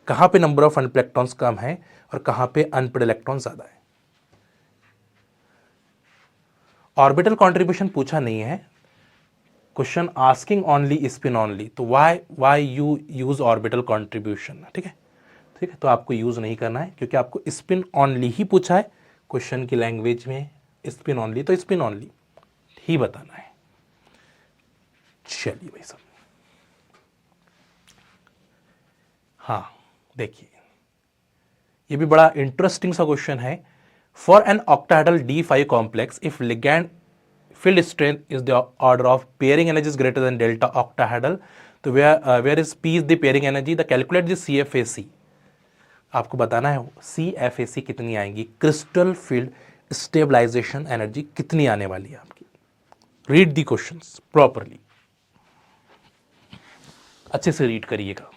कहाँ पे नंबर ऑफ अनपेड इलेक्ट्रॉन्स कम है और कहाँ पे अनपेड इलेक्ट्रॉन ज़्यादा है। ऑर्बिटल कॉन्ट्रीब्यूशन पूछा नहीं है, question asking only spin only, तो why you use orbital contribution, ठीक है, ठीक है। तो आपको यूज नहीं करना है, क्योंकि आपको स्पिन ओनली ही पूछा है क्वेश्चन की लैंग्वेज में, स्पिन ओनली, तो स्पिन ओनली ही बताना है। चलिए भाई साहब, हाँ देखिए, ये भी बड़ा इंटरेस्टिंग सा क्वेश्चन है। For an octahedral D5 complex, if ligand field strength is the order of pairing energy is greater than delta octahedral, तो where is P is the pairing energy, the calculate the CFAC, आपको बताना है CFAC कितनी आएंगी, क्रिस्टल फील्ड स्टेबलाइजेशन एनर्जी कितनी आने वाली है आपकी। रीड दी क्वेश्चंस प्रॉपरली, अच्छे से रीड करिएगा।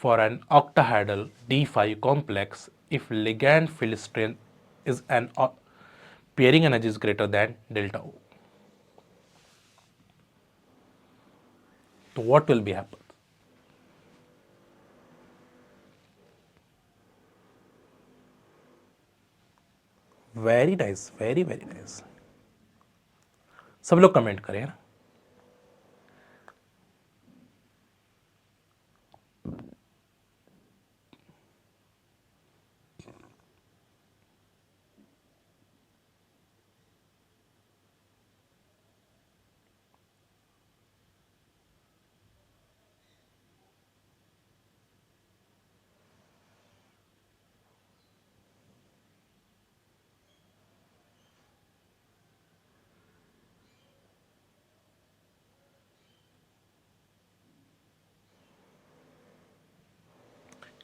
For an octahedral D5 complex, if ligand field strength is an pairing energy is greater than delta O, so what will be happen? Very nice, very very nice. सब लोग कमेंट करें ना।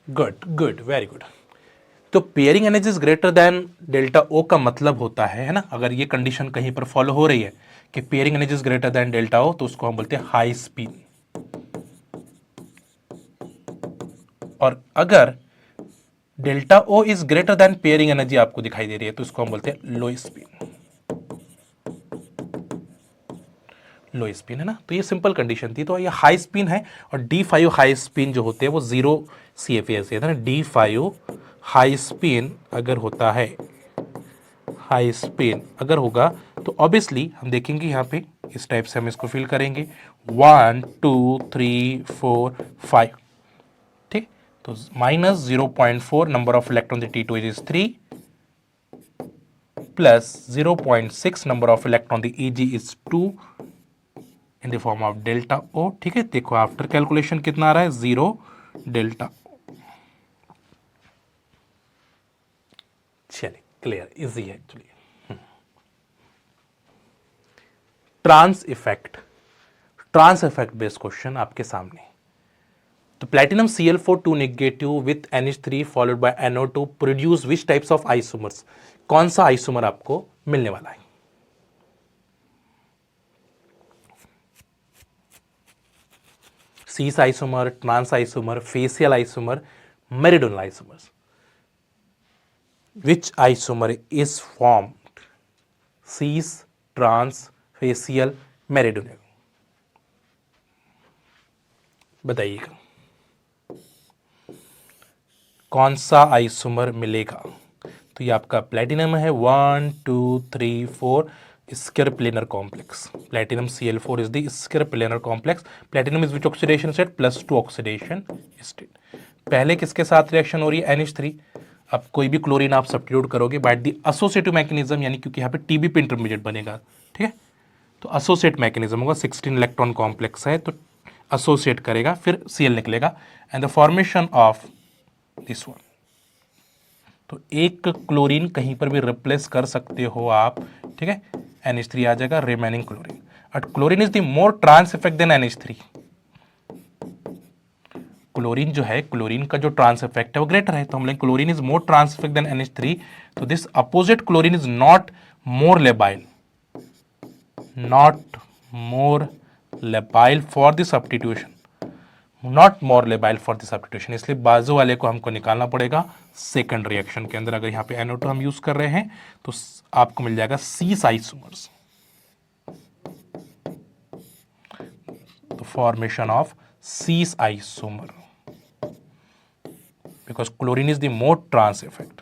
Good good, very good. तो pairing energy is greater than delta o का मतलब होता है ना, अगर ये कंडीशन कहीं पर फॉलो हो रही है कि pairing energy is greater than delta o, तो उसको हम बोलते हैं हाई स्पिन। और अगर delta o is greater than pairing energy आपको दिखाई दे रही है, तो इसको हम बोलते हैं लो स्पिन। लो स्पिन है ना, तो ये सिंपल कंडीशन थी। तो ये हाई स्पिन है, और D5 हाई स्पिन जो होते हैं वो 0 CFA से है ना। D5 हाई स्पिन अगर होता है, हाई स्पिन अगर होगा, तो ऑब्वियसली हम देखेंगे यहाँ पे इस टाइप से हम इसको फिल करेंगे 1 2 3 4 5, ठीक। तो -0.4 number of electron T2 is 3 plus 0.6 number of electron Eg is 2 in the form of delta o, ठीक है। देखो आफ्टर कैलकुलेशन कितना आ रहा है, 0 डेल्टा। चलिए क्लियर, इजी है actually. Trans effect based question आपके सामने। तो platinum Cl4 2 negative with NH3 followed by NO2 produce which types of isomers, कौन सा आइसोमर आपको मिलने वाला है? Cis isomer, trans isomer, facial isomer, meridional isomers. Which isomer is formed? Cis, trans, facial, meridional, बताइएगा कौन सा आइसोमर मिलेगा। तो ये आपका प्लेटिनम है, 1 2 3 4 square planar complex. Platinum Cl4 is the square planar complex. Platinum is which oxidation state? +2 oxidation state. पहले किसके साथ रिएक्शन हो रही है? NH3। अब कोई भी क्लोरीन आप सब्स्टिट्यूट करोगे बाय द एसोसिएटिव मैकेनिज्म, यानी क्योंकि यहाँ पे TB पे इंटरमीडिएट बनेगा, ठीक है। तो एसोसिएट मैकेनिज्म होगा, 16 इलेक्ट्रॉन कॉम्प्लेक्स है तो एसोसिएट करेगा, फिर Cl निकलेगा and the formation of this one. तो एक क्लोरीन कहीं पर भी रिप्लेस कर सकते हो आप, ठीक है। NH3 आ जाएगा, remaining chlorine. But chlorine is the more trans effect than NH3। Chlorine जो है, क्लोरीन का जो ट्रांस इफेक्ट है वो ग्रेटर है, तो हम लेंगे chlorine is more trans effect than NH3। तो this opposite chlorine is not more labile, not more labile for the substitution, not more labile for the substitution. इसलिए बाजू वाले को हमको निकालना पड़ेगा सेकंड रिएक्शन के अंदर। अगर यहाँ पे NO2 हम यूज कर रहे हैं तो आपको मिल जाएगा सीस आइसोमर्स, तो formation of cis isomer, because chlorine is the more trans effect.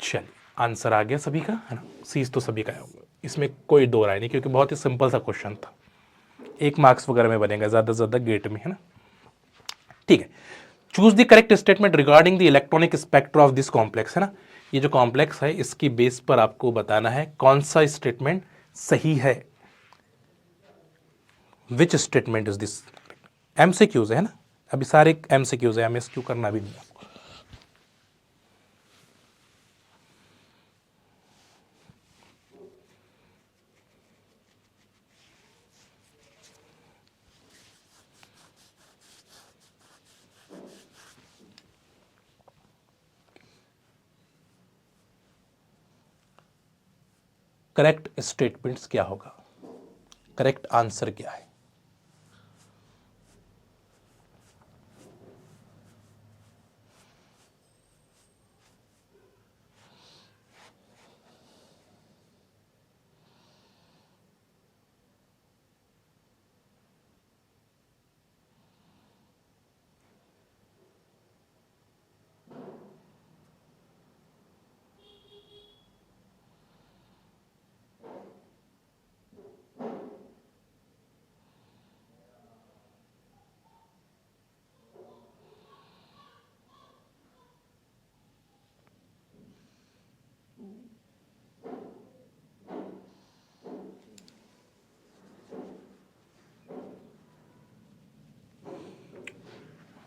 चलिए आंसर आ गया सभी का, है ना। सीस तो सभी का है, इसमें कोई दो राय नहीं, क्योंकि बहुत ही सिंपल सा क्वेश्चन था। 1 मार्क्स वगैरह में बनेगा ज्यादा से ज्यादा गेट में, है ना। ठीक है, choose the correct statement regarding the electronic spectra of this complex, है ना। ये जो कॉम्प्लेक्स है इसकी बेस पर आपको बताना है कौन सा स्टेटमेंट सही है। विच स्टेटमेंट इज दिस? MCQs है ना, अभी सारे MCQs है, MSQ करना भी नहीं है। करेक्ट स्टेटमेंट्स क्या होगा, करेक्ट आंसर क्या है?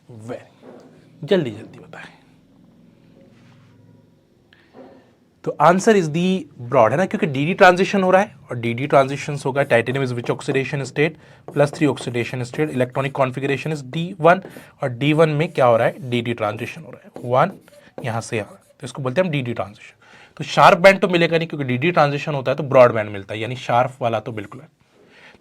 वेरी जल्दी जल्दी बताएं। तो आंसर इज दी ब्रॉड है ना, क्योंकि डी डी ट्रांजिशन हो रहा है और डी डी ट्रांजिशन होगा titanium is which oxidation state, +3 oxidation state, electronic configuration is D1 और D1 में क्या हो रहा है, डी डी ट्रांजिशन हो रहा है 1 यहां से यहां, तो इसको बोलते हैं हम डी डी ट्रांजिशन। तो शार्प बैंड तो मिलेगा नहीं, क्योंकि डी डी ट्रांजिशन होता है तो ब्रॉड बैंड मिलता है, यानी शार्प वाला तो बिल्कुल है।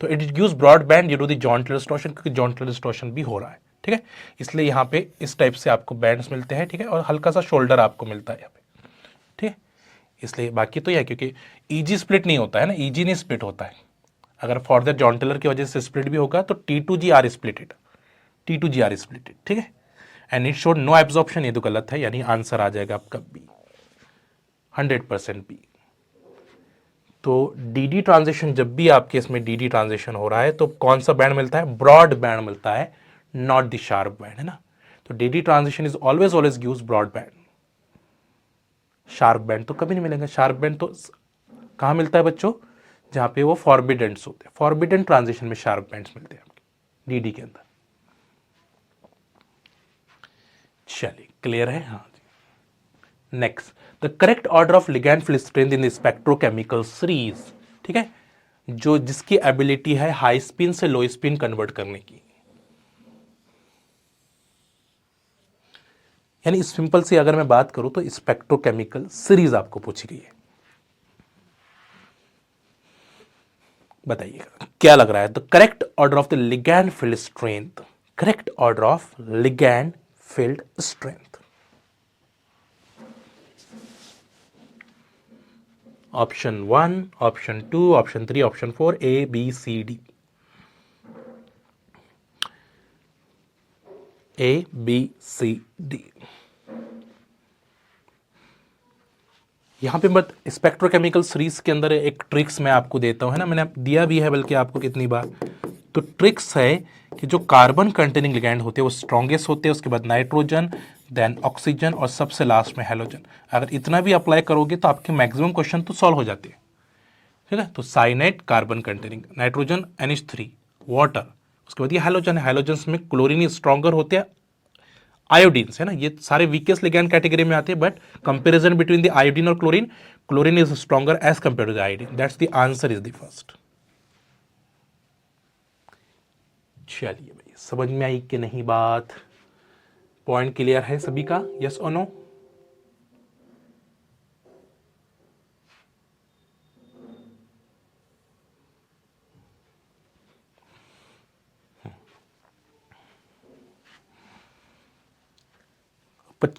तो it gives broad band due to the joint distortion, क्योंकि जॉइंट डिस्टॉर्शन भी हो रहा है, ठीक है। इसलिए यहाँ पे इस टाइप से आपको बैंड्स मिलते हैं, ठीक है, और हल्का सा शोल्डर आपको मिलता है यहाँ पे, ठीक है। इसलिए बाकी तो यह क्योंकि ईजी स्प्लिट नहीं होता है ना, ईजी नहीं स्प्लिट होता है। अगर फॉर्दर जॉन्टेलर की वजह से स्प्लिट भी होगा तो T2G स्प्लिटेड, T2G स्प्लिटेड, ठीक है। And it showed no absorption, ये तो गलत है, यानी आंसर आ जाएगा आपका बी, 100% बी। तो डी ट्रांजिशन, जब भी आपके इसमें डी ट्रांजिशन हो रहा है तो कौन सा बैंड मिलता है, ब्रॉड बैंड मिलता है, नॉट द शार्प बैंड, है ना। तो d transition is always always gives broad band, sharp band तो कभी नहीं मिलेगा। शार्प बैंड तो कहाँ मिलता है बच्चों, जहां पे वो फॉरबिडेंट्स होते हैं, फॉरबिडन ट्रांजिशन में शार्प बैंड्स मिलते हैं आपके डी के अंदर। चलिए क्लियर है, हाँ जी। Next, the correct order of ligand field strength in the spectrochemical series, ठीक है, जो जिसकी एबिलिटी है हाई स्पिन से लो स्पिन कन्वर्ट करने की। यानी सिंपल सी अगर मैं बात करूं तो स्पेक्ट्रोकेमिकल सीरीज आपको पूछी गई है, बताइएगा क्या लग रहा है। The correct order of the ligand field strength, correct order of ligand field strength, option 1, option 2, option 3, option 4, A B C D, A B C D। यहां पे मत, स्पेक्ट्रोकेमिकल सीरीज के अंदर एक ट्रिक्स मैं आपको देता हूं, है ना, मैंने दिया भी है बल्कि आपको कितनी बार। तो ट्रिक्स है कि जो कार्बन कंटेनिंग लिगैंड होते हैं वो स्ट्रॉन्गेस्ट होते हैं, उसके बाद नाइट्रोजन, देन ऑक्सीजन और सबसे लास्ट में हेलोजन। अगर इतना भी अप्लाई करोगे तो आपके मैक्सिमम क्वेश्चन तो सॉल्व हो जाते हैं, ठीक है। तो cyanide carbon containing, nitrogen NH3 water, उसके बाद ये हेलोजन है, हेलोजन में क्लोरीन स्ट्रॉन्गर होते हैं आयोडीन, है ना, ये सारे वीकेस्ट लिगैंड कैटेगरी में आते हैं, but comparison between the iodine और chlorine, chlorine is stronger as compare to the iodine, that's the answer is the first. चलिए भाई, समझ में आई कि नहीं बात, पॉइंट क्लियर है सभी का, यस और नो?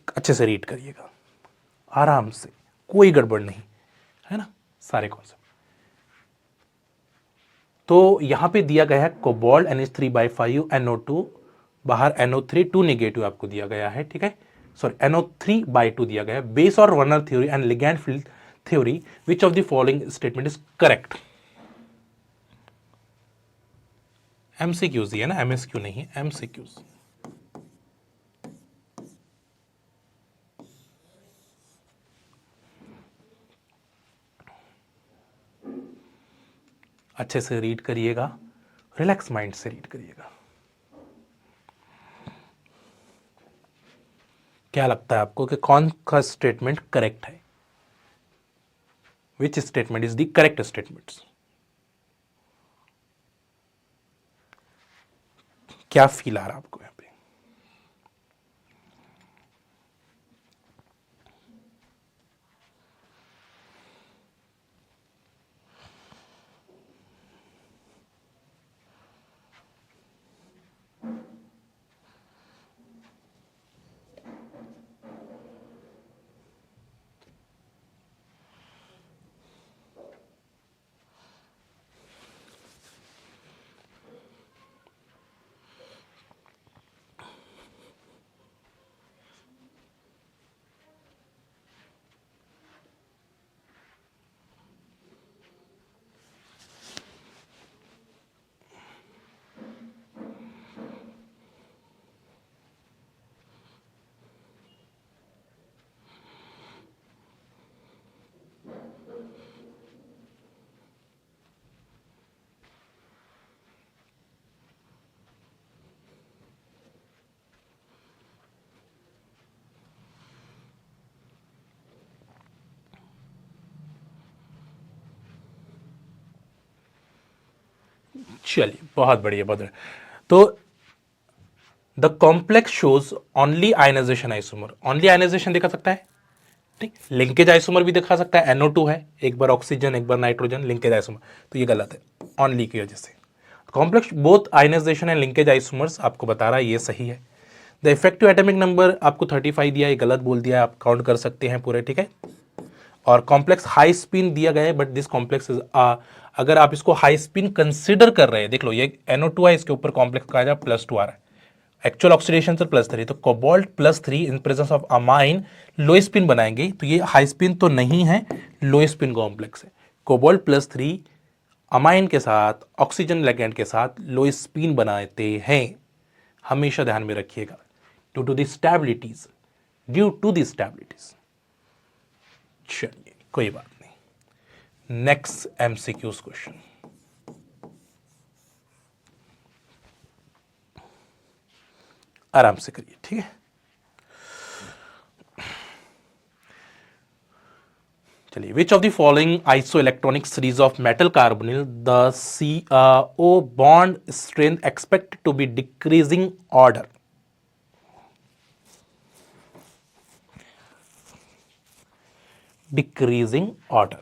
अच्छे से रीड करिएगा, आराम से, कोई गड़बड़ नहीं, है ना, सारे कॉन्सेप्ट। तो यहां पे दिया गया है कोबाल्ट NH3/5 NO2, बाहर NO3 2 नेगेटिव आपको दिया गया है, ठीक है, सॉरी NO3/2 दिया गया है। बेस और Werner theory and ligand field theory, which of the following statement is correct. MCQs है ना, MSQ नहीं है, MCQs। अच्छे से रीड करिएगा, रिलैक्स माइंड से रीड करिएगा। क्या लगता है आपको कि कौन का स्टेटमेंट करेक्ट है, विच statement is the correct statement? क्या फील आ रहा है आपको यहाँ पे? चलिए बहुत बढ़िया बहुत बढ़िया। तो the complex shows only ionization isomer, only ionization दिखा सकता है, ठीक। लिंकेज आइसोमर भी दिखा सकता है, NO2 है, एक बार ऑक्सीजन एक बार नाइट्रोजन, लिंकेज आइसोमर, तो ये गलत है, ओनली की वजह से। Complex both ionization and linkage isomers आपको बता रहा है, ये सही है। द इफेक्टिव एटॉमिक नंबर आपको 35 दिया, ये गलत बोल दिया, आप काउंट कर सकते हैं पूरे, ठीक है। और कॉम्प्लेक्स हाई स्पिन दिया गया है, बट दिस कॉम्प्लेक्स इज अगर आप इसको हाई स्पिन कंसिडर कर रहे हैं, देख लो ये NO2 है, इसके ऊपर कॉम्प्लेक्स का +2 आ रहा है, एक्चुअल ऑक्सीडेशन से +3, तो cobalt +3 in presence of amine low spin बनाएंगे, तो ये हाई स्पिन तो नहीं है, लो स्पिन कॉम्प्लेक्स है। कोबाल्ट +3 अमाइन के साथ ऑक्सीजन लिगेंड के साथ लो स्पिन बनाते हैं, हमेशा ध्यान में रखिएगा, due to the stabilities, due to the stabilities. चलिए कोई बात नहीं, नेक्स्ट MCQs क्वेश्चन। आराम से करिए, ठीक है। चलिए, which of the following isoelectronic series of metal carbonyl the CO bond strength expect to be decreasing order. Decreasing order.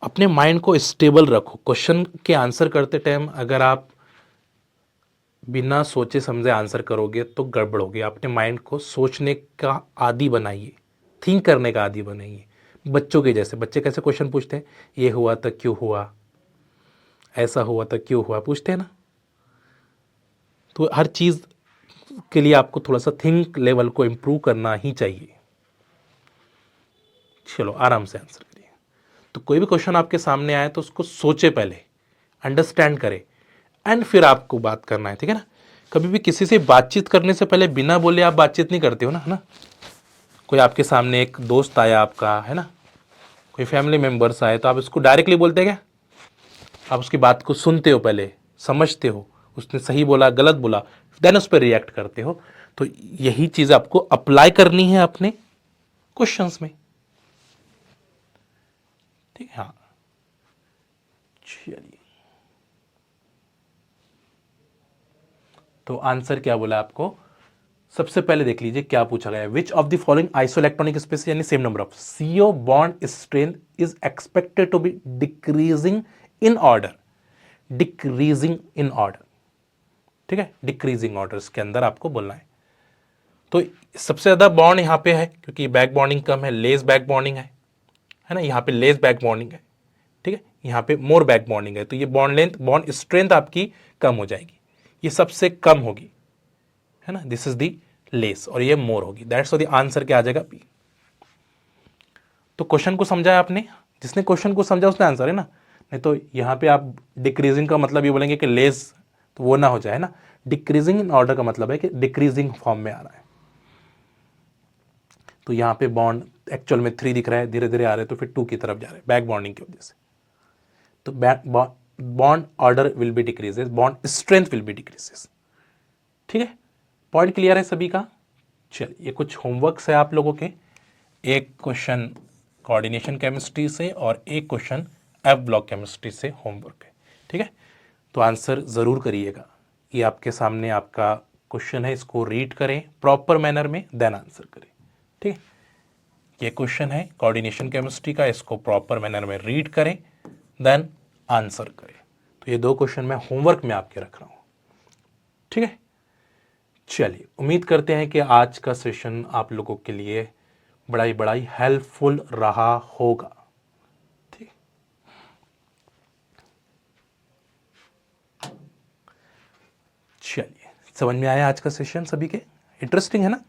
अपने माइंड को स्टेबल रखो, क्वेश्चन के आंसर करते टाइम अगर आप बिना सोचे समझे आंसर करोगे तो गड़बड़ होगी। अपने माइंड को सोचने का आदी बनाइए, थिंक करने का आदी बनाइए, बच्चों के जैसे। बच्चे कैसे क्वेश्चन पूछते हैं, ये हुआ तो क्यों हुआ, ऐसा हुआ तो क्यों हुआ, पूछते हैं ना। तो हर चीज़ के लिए आपको थोड़ा सा थिंक लेवल को इम्प्रूव करना ही चाहिए। चलो आराम से आंसर करिए। तो कोई भी क्वेश्चन आपके सामने आए तो उसको सोचे पहले, अंडरस्टैंड करें, एंड फिर आपको बात करना है, ठीक है ना। कभी भी किसी से बातचीत करने से पहले बिना बोले आप बातचीत नहीं करते हो ना, है ना। कोई आपके सामने एक दोस्त आया आपका, है ना, कोई फैमिली मेंबर्स आए, तो आप उसको डायरेक्टली बोलते हैं क्या? आप उसकी बात को सुनते हो, पहले समझते हो उसने सही बोला गलत बोला, देन उस पर रिएक्ट करते हो। तो यही चीज़ आपको अप्लाई करनी है अपने क्वेश्चंस में, ठीक है। हाँ चलिए, तो आंसर क्या बोला आपको, सबसे पहले देख लीजिए क्या पूछा गया है। Which of the following isoelectronic species यानी same number of CO bond strength is expected to be decreasing in order. Decreasing in order, ठीक है, डिक्रीजिंग ऑर्डर के अंदर आपको बोलना है। तो सबसे ज्यादा बॉन्ड यहां पे है क्योंकि बैक बॉन्डिंग कम है, लेस बैक बॉन्डिंग है ना, यहाँ पे लेस बैक बॉन्डिंग है, ठीक है, यहाँ पे मोर बैक बॉन्डिंग है। तो ये बॉन्ड लेंथ, बॉन्ड स्ट्रेंथ आपकी कम हो जाएगी, ये सबसे कम होगी, है ना, दिस इज दी लेस, और ये मोर होगी, दैट्स द आंसर क्या आ जाएगा P। तो क्वेश्चन को समझा आपने, जिसने क्वेश्चन को समझा उसने आंसर, है ना। नहीं तो यहाँ पे आप डिक्रीजिंग का मतलब ये बोलेंगे कि लेस, तो वो ना हो जाए ना। डिक्रीजिंग इन ऑर्डर का मतलब है कि डिक्रीजिंग फॉर्म में आ रहा है। तो यहाँ पे बॉन्ड एक्चुअल में 3 दिख रहा है, धीरे धीरे आ रहे तो फिर 2 की तरफ जा रहे हैं बैक बॉन्डिंग की वजह से। तो bond order will be decreases, bond strength will be decreases, ठीक है। पॉइंट क्लियर है सभी का। चलिए, ये कुछ होमवर्क्स है आप लोगों के, एक क्वेश्चन कोऑर्डिनेशन केमिस्ट्री से और एक क्वेश्चन F ब्लॉक केमिस्ट्री से होमवर्क है, ठीक है। तो आंसर ज़रूर करिएगा। ये आपके सामने आपका क्वेश्चन है, इसको रीड करें प्रॉपर मैनर में, देन आंसर करें, ठीक है। ये क्वेश्चन है कोऑर्डिनेशन केमिस्ट्री का, इसको प्रॉपर मैनर में रीड करें, देन आंसर करें। तो ये 2 क्वेश्चन मैं होमवर्क में आपके रख रहा हूँ, ठीक है। चलिए, उम्मीद करते हैं कि आज का सेशन आप लोगों के लिए बड़ा ही हेल्पफुल रहा होगा, ठीक। चलिए, समझ में आया आज का सेशन सभी के, इंटरेस्टिंग है ना।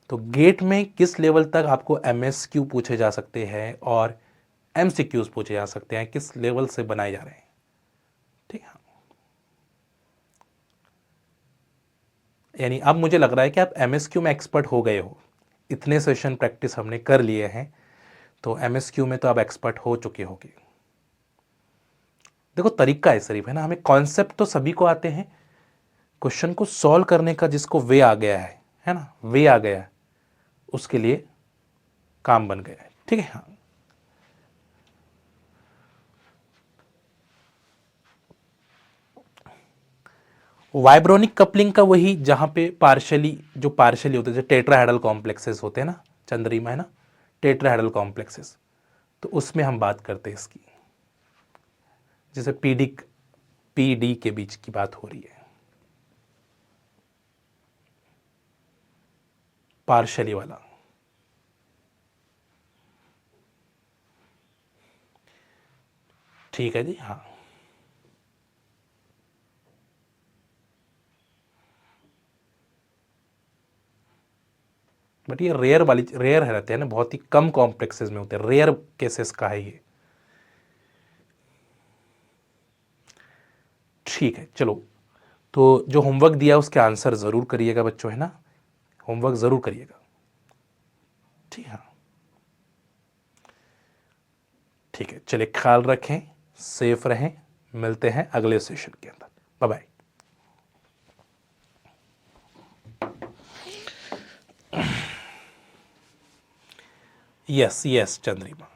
तो गेट में किस लेवल तक आपको MSQ पूछे जा सकते हैं और MCQs पूछे जा सकते हैं, किस लेवल से बनाए जा रहे हैं, ठीक है। यानी अब मुझे लग रहा है कि आप MSQ में एक्सपर्ट हो गए हो, इतने सेशन प्रैक्टिस हमने कर लिए हैं, तो MSQ में तो आप एक्सपर्ट हो चुके होगे। देखो तरीका है सिर्फ, है ना, हमें कॉन्सेप्ट तो सभी को आते हैं, क्वेश्चन को सॉल्व करने का जिसको वे आ गया है ना, वे आ गया है, उसके लिए काम बन गया है, ठीक है। हाँ, वाइब्रोनिक कपलिंग का वही जहां पे पार्शली, जो पार्शली होते हैं, जो टेट्राहेड्रल कॉम्प्लेक्सेस होते हैं ना चंद्रिमा, है ना, टेट्राहेड्रल कॉम्प्लेक्सेस, तो उसमें हम बात करते हैं इसकी, जैसे पीडी के बीच की बात हो रही है, पार्शली वाला। ठीक है जी। हाँ, बट ये रेयर रहते हैं ना, बहुत ही कम कॉम्प्लेक्सेस में होते हैं, रेयर केसेस का है ये। ठीक है, चलो, तो जो होमवर्क दिया उसके आंसर ज़रूर करिएगा बच्चों, है ना, होमवर्क ज़रूर करिएगा। ठीक है, ठीक है, चलिए, ख्याल रखें, सेफ रहें, मिलते हैं अगले सेशन के अंदर। Bye bye. Yes yes Chandrima.